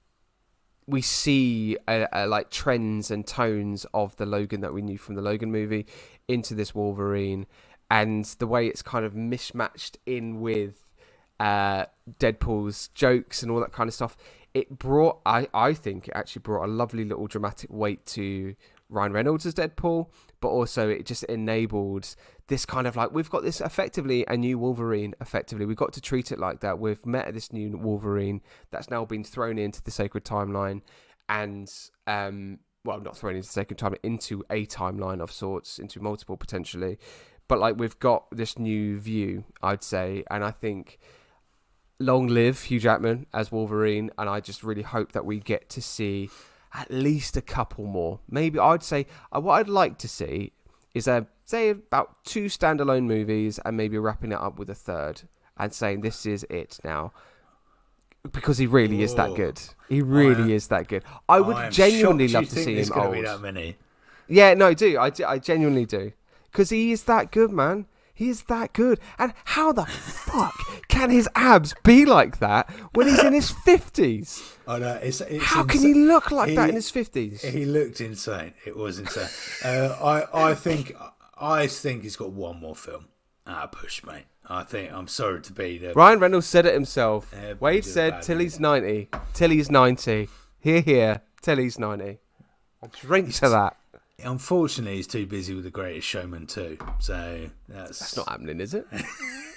we see like trends and tones of the Logan that we knew from the Logan movie into this Wolverine, and the way it's kind of mismatched in with Deadpool's jokes and all that kind of stuff. It brought, I think it actually brought a lovely little dramatic weight to Ryan Reynolds as Deadpool, but also it just enabled this kind of like, we've got this effectively a new Wolverine, we've got to treat it like that. We've met this new Wolverine that's now been thrown into the sacred timeline and, not thrown into the sacred timeline, into a timeline of sorts, into multiple potentially. But like we've got this new view, I'd say, and I think long live Hugh Jackman as Wolverine, and I just really hope that we get to see at least a couple more. Maybe I'd say what I'd like to see is say about 2 standalone movies and maybe wrapping it up with a third and saying this is it now, because he really is that good. He really is that good. I would genuinely love to see him old. Be that many? Yeah, no, I do. I genuinely do, because he is that good, man. He is that good. And how the fuck can his abs be like that when he's in his 50s? I know. It's how can he look like that in his 50s? He looked insane. It was insane. I think he's got one more film. Push, mate. I'm sorry to be there. Ryan Reynolds said it himself. Wade said till he's 90. Till he's 90. Here, till he's 90. I drink to that. Unfortunately, he's too busy with The Greatest Showman too. So that's not happening, is it?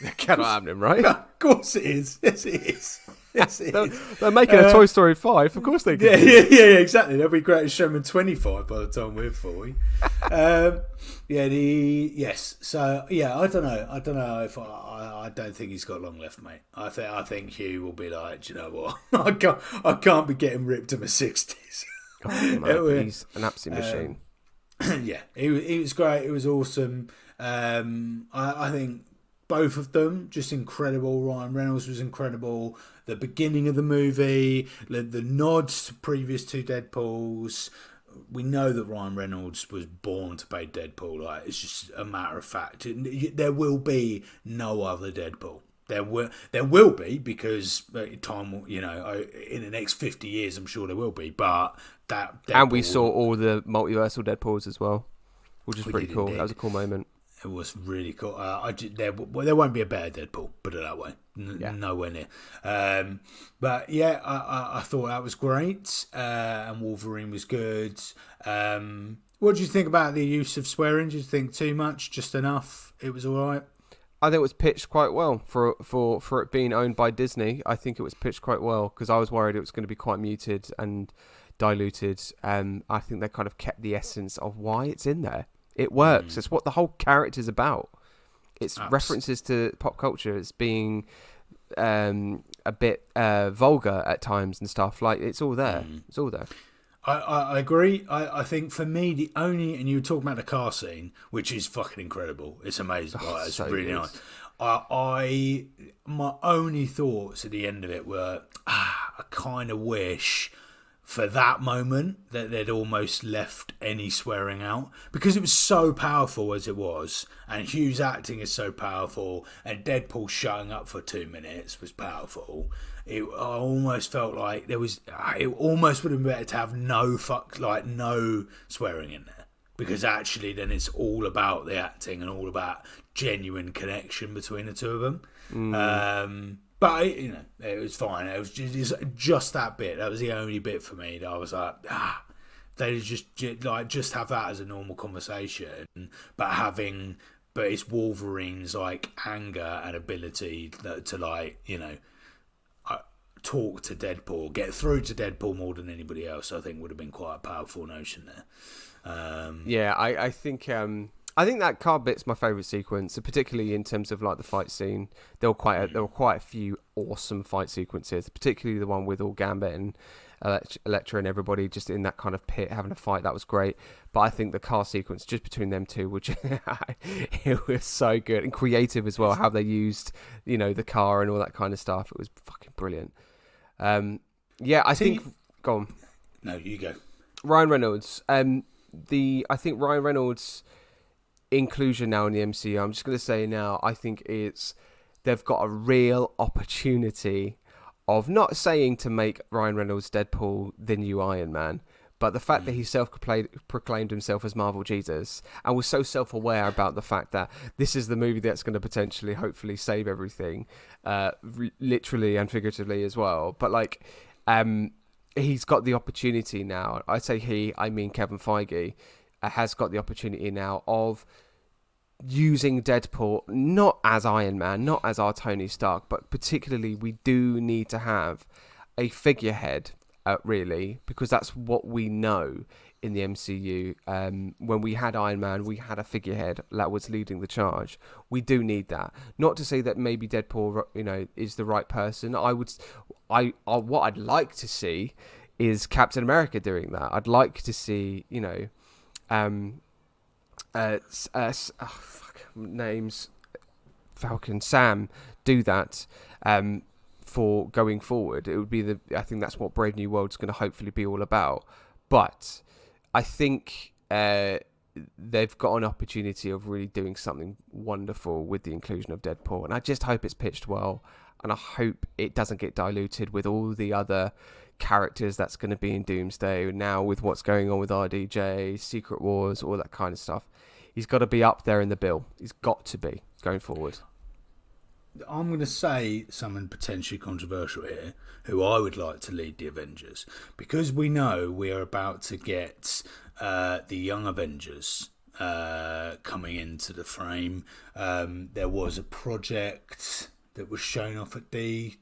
That cannot happen, right? No, of course it is. Yes, it is. Yes, it is. They're making a Toy Story 5. Of course they can. Yeah, exactly. There'll be Greatest Showman 25 by the time we're 40. Yes. So yeah, I don't know if I don't think he's got long left, mate. I think Hugh will be like, do you know what? I can't be getting ripped in my 60s. Oh, man, he's an absolute machine. Yeah, it was great. It was awesome. I think both of them just incredible. Ryan Reynolds was incredible. The beginning of the movie, the nods to previous 2 Deadpools. We know that Ryan Reynolds was born to play Deadpool. Like, it's just a matter of fact. There will be no other Deadpool. There will be, because time will, in the next 50 years, I'm sure there will be. But that Deadpool, and we saw all the multiversal Deadpools as well, which is pretty cool. Indeed. That was a cool moment. It was really cool. There won't be a better Deadpool, put it that way. Nowhere near. But yeah, I thought that was great. And Wolverine was good. What do you think about the use of swearing? Do you think too much? Just enough? It was all right? I think it was pitched quite well for it being owned by Disney. I think it was pitched quite well because I was worried it was going to be quite muted and diluted. I think they kind of kept the essence of why it's in there. It works. It's what the whole character's about. It's references to pop culture. It's being a bit vulgar at times and stuff. Like, it's all there. It's all there. I agree. I think for me, the only... And you were talking about the car scene, which is fucking incredible. It's amazing. It's so really good. Nice. My only thoughts at the end of it were, I kind of wish... for that moment that they'd almost left any swearing out, because it was so powerful as it was, and Hugh's acting is so powerful, and Deadpool shutting up for 2 minutes was powerful. I almost felt like there was... It almost would have been better to have no swearing in there, because actually then it's all about the acting and all about genuine connection between the two of them. But it was fine. It was just that bit. That was the only bit for me that I was like, they just have that as a normal conversation. But it's Wolverine's like anger and ability to talk to Deadpool, get through to Deadpool more than anybody else. I think would have been quite a powerful notion there. I think that car bit's my favourite sequence, particularly in terms of like the fight scene. There were quite a few awesome fight sequences, particularly the one with all Gambit and Elektra and everybody just in that kind of pit having a fight. That was great. But I think the car sequence just between them two, which it was so good and creative as well. How they used the car and all that kind of stuff. It was fucking brilliant. I think. Go on. No, you go. Ryan Reynolds. I think Ryan Reynolds' inclusion now in the MCU, I'm just going to say now, I think they've got a real opportunity of not saying to make Ryan Reynolds Deadpool the new Iron Man, but the fact that he self-proclaimed himself as Marvel Jesus and was so self-aware about the fact that this is the movie that's going to potentially, hopefully, save everything, literally and figuratively as well. But he's got the opportunity now. I say I mean Kevin Feige, has got the opportunity now of using Deadpool not as Iron Man, not as our Tony Stark, but particularly we do need to have a figurehead, really, because that's what we know in the MCU. When we had Iron Man, we had a figurehead that was leading the charge. We do need that. Not to say that maybe Deadpool, is the right person. What I'd like to see is Captain America doing that. I'd like to see, names Falcon Sam do that for going forward. It would be I think that's what Brave New World's going to hopefully be all about. But I think they've got an opportunity of really doing something wonderful with the inclusion of Deadpool, and I just hope it's pitched well, and I hope it doesn't get diluted with all the other characters that's going to be in Doomsday now, with what's going on with RDJ, Secret Wars, all that kind of stuff. He's got to be up there in the bill. He's got to be going forward. I'm going to say something potentially controversial here, who I would like to lead the Avengers, because we know we are about to get the Young Avengers coming into the frame. There was a project that was shown off at the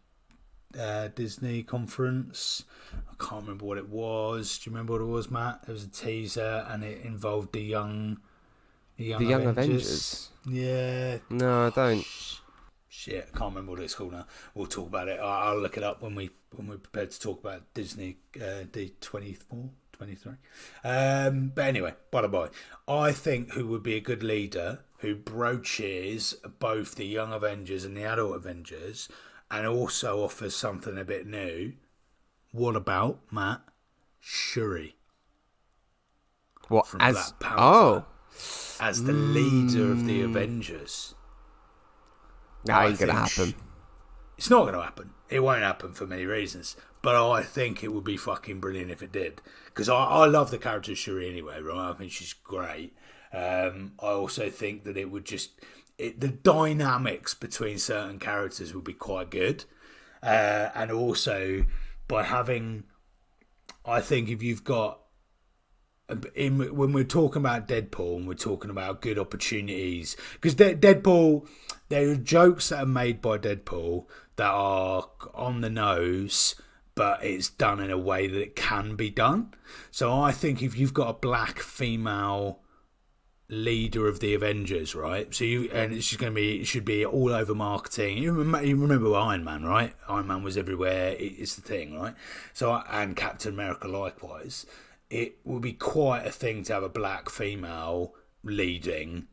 Disney conference. I can't remember what it was. Do you remember what it was, Matt? It was a teaser, and it involved the young Avengers. Yeah. No, I don't. Shit, I can't remember what it's called now. We'll talk about it. I'll look it up when we're prepared to talk about Disney D24, 23. But anyway, by the by, I think who would be a good leader who broaches both the Young Avengers and the Adult Avengers, and also offers something a bit new. What about, Matt? Shuri. What? From Black Panther. As the leader of the Avengers. That ain't going to happen. It's not going to happen. It won't happen for many reasons. But I think it would be fucking brilliant if it did. Because I love the character of Shuri anyway, right? I think she's great. I also think that it would the dynamics between certain characters would be quite good. And also, by having, I think if you've got, when we're talking about Deadpool and we're talking about good opportunities, because Deadpool, there are jokes that are made by Deadpool that are on the nose, but it's done in a way that it can be done. So I think if you've got a black female leader of the Avengers, right? So it should be all over marketing. You remember Iron Man, right? Iron Man was everywhere. It's the thing, right? So, and Captain America likewise. It would be quite a thing to have a black female leading,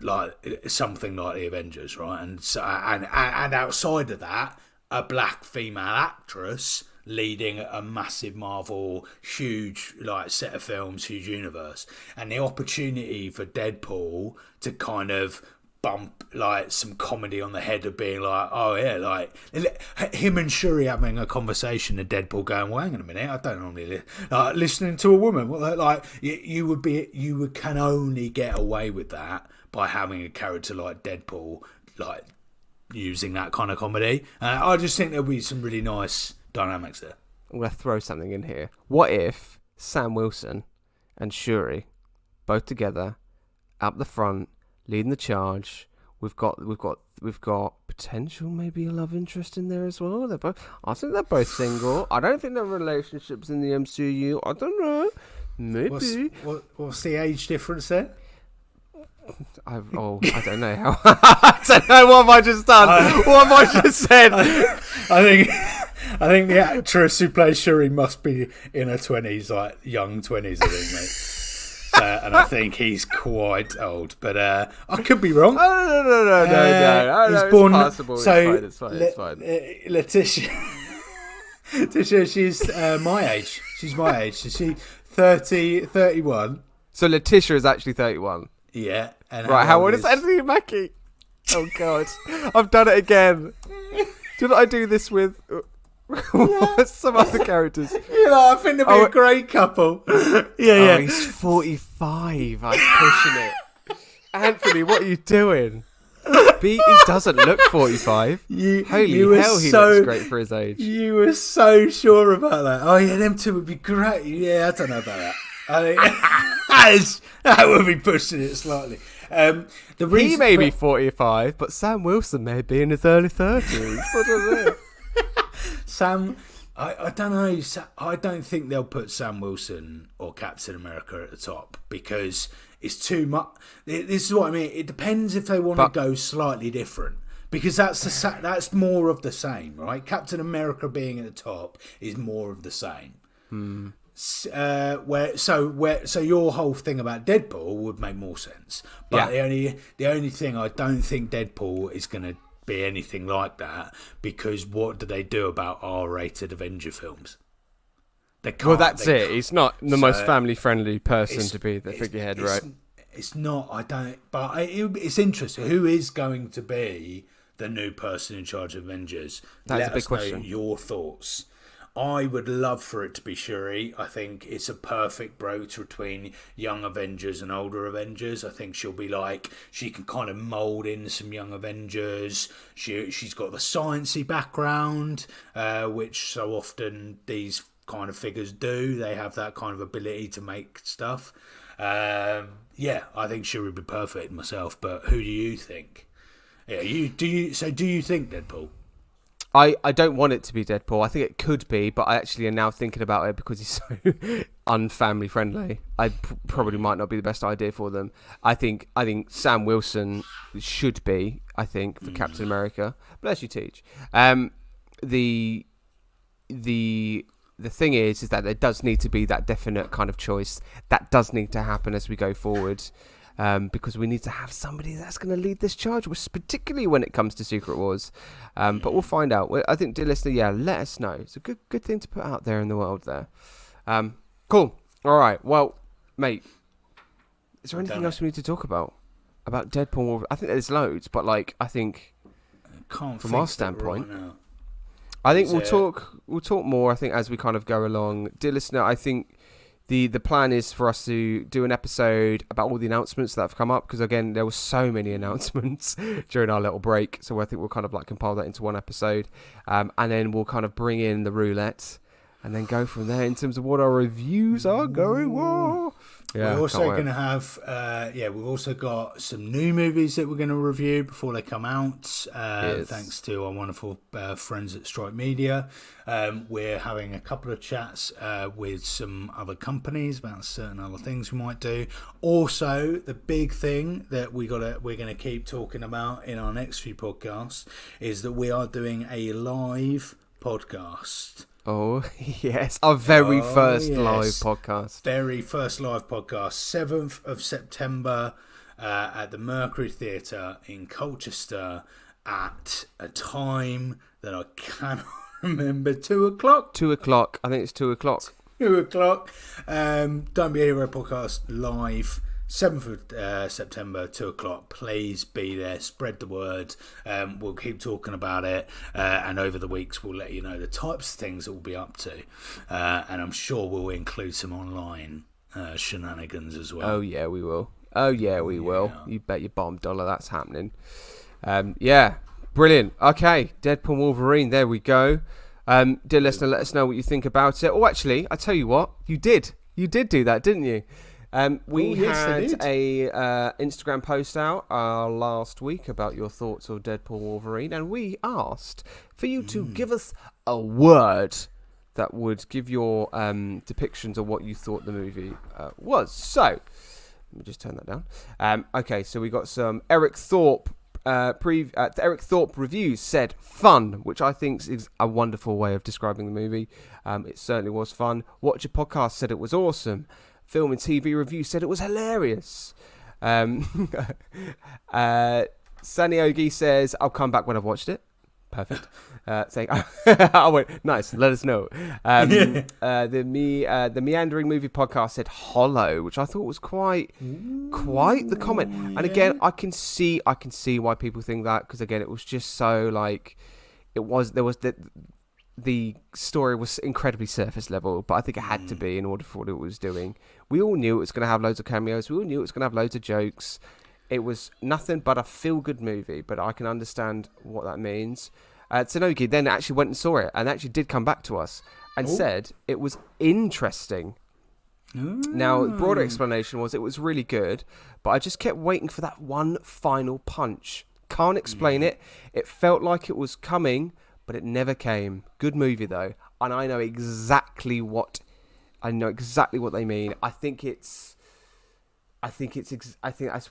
like something like the Avengers, right? And so, and outside of that, a black female actress leading a massive Marvel, huge like set of films, huge universe, and the opportunity for Deadpool to kind of bump like some comedy on the head of being like, oh yeah, like him and Shuri having a conversation and Deadpool going, well, hang on a minute, I don't normally listening to a woman. Well, like you can only get away with that by having a character like Deadpool, like using that kind of comedy. I just think there'll be some really nice dynamics there. I'm gonna throw something in here. What if Sam Wilson and Shuri both together up the front, leading the charge? We've got potential, maybe a love interest in there as well. I think they're both single. I don't think they're relationships in the MCU. I don't know. Maybe. What's the age difference there? I don't know how. I don't know what have I just done. What have I just said? I think the actress who plays Shuri must be in her 20s, like young 20s, I think, mate. And I think he's quite old, but I could be wrong. No. He's born. Possible. So it's fine. Letitia, she's my age. She's my age. So she's 31. So Letitia is actually 31. Yeah. And right, how old is Anthony Mackie? Oh, God. I've done it again. Did I do this with some other characters? I think they'd be a great couple. Yeah. He's 45. I'm pushing it. Anthony, what are you doing? He doesn't look 45. Holy hell, he looks great for his age. You were so sure about that. Oh, yeah, them two would be great. Yeah, I don't know about that. I think that would be pushing it slightly. He may be 45, but Sam Wilson may be in his early 30s. I don't know. Sam, I don't know. I don't think they'll put Sam Wilson or Captain America at the top because it's too much. This is what I mean. It depends if they want to go slightly different. Because that's more of the same, right? Captain America being at the top is more of the same. So your whole thing about Deadpool would make more sense. But the only thing I don't think Deadpool is going to be anything like that, because what do they do about R-rated Avenger films? They can't. Well, that's it. He's not the most family-friendly person to be the figurehead, right? It's not. I don't. But it's interesting. Who is going to be the new person in charge of Avengers? That's Let a big us question. Know your thoughts. I would love for it to be Shuri. I think it's a perfect broach between young Avengers and older Avengers. I think she'll be like, she can kind of mould in some young Avengers. She's got the sciencey background, which so often these kind of figures do. They have that kind of ability to make stuff. I think Shuri would be perfect myself. But who do you think? Yeah, do you think Deadpool? I don't want it to be Deadpool. I think it could be, but I actually am now thinking about it because he's so unfamily friendly. I probably might not be the best idea for them. I think Sam Wilson should be. I think for Captain America. Bless you, Teach. The thing is that there does need to be that definite kind of choice. That does need to happen as we go forward. Because we need to have somebody that's going to lead this charge, particularly when it comes to Secret Wars. But we'll find out. I think, dear listener, let us know. It's a good thing to put out there in the world there. Cool. All right. Well, mate, is there anything else we need to talk about Deadpool? I think there's loads, but I think from our standpoint, I think we'll talk more. I think as we kind of go along, dear listener, I think the plan is for us to do an episode about all the announcements that have come up, because again there were so many announcements during our little break, so I think we'll kind of like compile that into one episode, and then we'll kind of bring in the roulette and then go from there in terms of what our reviews are going. Whoa. Yeah, we're also going to have, we've also got some new movies that we're going to review before they come out. Thanks to our wonderful friends at Stripe Media. We're having a couple of chats with some other companies about certain other things we might do. Also, the big thing that we're going to keep talking about in our next few podcasts is that we are doing a live podcast. Oh, yes. Our very first live podcast. Very first live podcast. 7th of September at the Mercury Theatre in Colchester at a time that I cannot remember. 2 o'clock? 2 o'clock. I think it's 2 o'clock. 2 o'clock. Don't Be a Hero podcast live. 7th of September, 2 o'clock. Please be there. Spread the word. We'll keep talking about it. And over the weeks, we'll let you know the types of things that we'll be up to. And I'm sure we'll include some online shenanigans as well. Oh, yeah, we will. Will. You bet your bottom dollar that's happening. Yeah, brilliant. Okay, Deadpool Wolverine. There we go. Dear listener, let us know what you think about it. Oh, actually, I tell you what. You did do that, didn't you? We had a Instagram post out last week about your thoughts of Deadpool Wolverine, and we asked for you to give us a word that would give your depictions of what you thought the movie was. So, let me just turn that down. Okay, so we got some Eric Thorpe. Eric Thorpe reviews said fun, which I think is a wonderful way of describing the movie. It certainly was fun. Watch Your Podcast said it was awesome. Film and TV Review said it was hilarious. Saniogi says, I'll come back when I've watched it. Perfect. Saying, oh, wait, nice, let us know. The Meandering Movie Podcast said hollow, which I thought was quite the comment. And again, I can see why people think that, because again, it was just so like, the story was incredibly surface level, but I think it had to be in order for what it was doing. We all knew it was going to have loads of cameos. We all knew it was going to have loads of jokes. It was nothing but a feel-good movie, but I can understand what that means. Tsunogi then actually went and saw it and actually did come back to us and said it was interesting. Now, the broader explanation was it was really good, but I just kept waiting for that one final punch. Can't explain it. It felt like it was coming, but it never came. Good movie though, and I know exactly what they mean. I think that's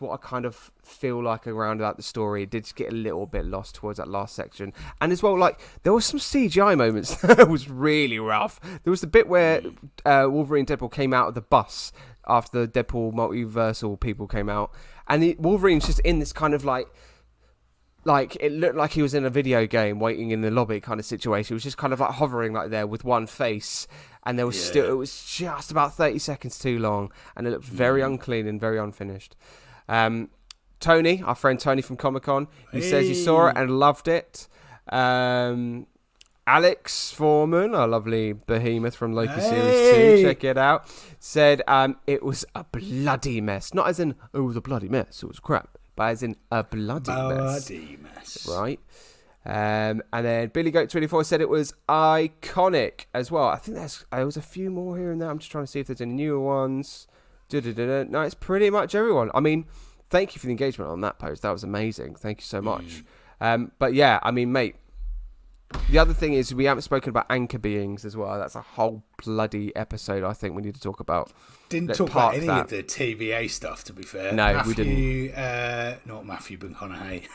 what I kind of feel like around about the story. It did just get a little bit lost towards that last section, and as well, like there were some CGI moments that was really rough. There was the bit where Wolverine and Deadpool came out of the bus after the Deadpool multiversal people came out, and Wolverine's just in this kind of like it looked like he was in a video game waiting in the lobby kind of situation. It was just kind of like hovering like there with one face, and there was it was just about 30 seconds too long, and it looked very unclean and very unfinished. Tony, our friend Tony from Comic-Con, he says he saw it and loved it. Alex Foreman, our lovely behemoth from Loki Series 2, check it out, said it was a bloody mess. Not as in, oh, it was a bloody mess, it was crap, but as in a bloody mess. Right. And then Billy Goat 24 said it was iconic as well. I think there was a few more here and there. I'm just trying to see if there's any newer ones. No, it's pretty much everyone. I mean, thank you for the engagement on that post. That was amazing. Thank you so much. But yeah, I mean, mate, the other thing is we haven't spoken about anchor beings as well. That's a whole bloody episode I think we need to talk about. Didn't talk about any of the TVA stuff, to be fair. No, we didn't. Not Matthew McConaughey.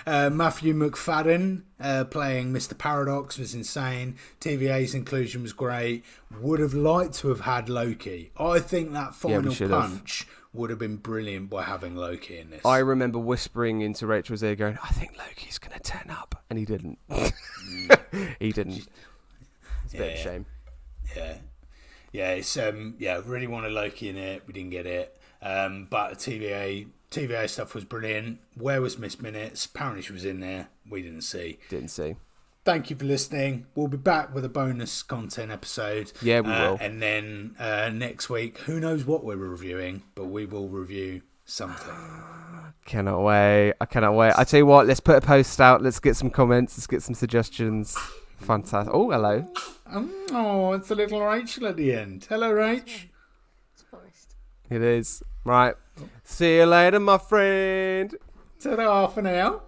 Matthew McFadden playing Mr. Paradox was insane. TVA's inclusion was great. Would have liked to have had Loki. I think that final punch would have been brilliant by having Loki in this. I remember whispering into Rachel's ear going, I think Loki's going to turn up. And he didn't. He didn't. It's a bit of a shame. Yeah, it's really wanted Loki in it. We didn't get it. But the TVA stuff was brilliant. Where was Miss Minutes? Apparently she was in there. We didn't see. thank you for listening. We'll be back with a bonus content episode. Yeah, we will. And then next week, who knows what we're reviewing, but we will review something. Cannot wait. I cannot wait. I tell you what, let's put a post out. Let's get some comments. Let's get some suggestions. Fantastic. Oh, hello. Oh, it's a little Rachel at the end. Hello, Rach. It's Forrest. It is. Right. See you later, my friend. Ta-da for now.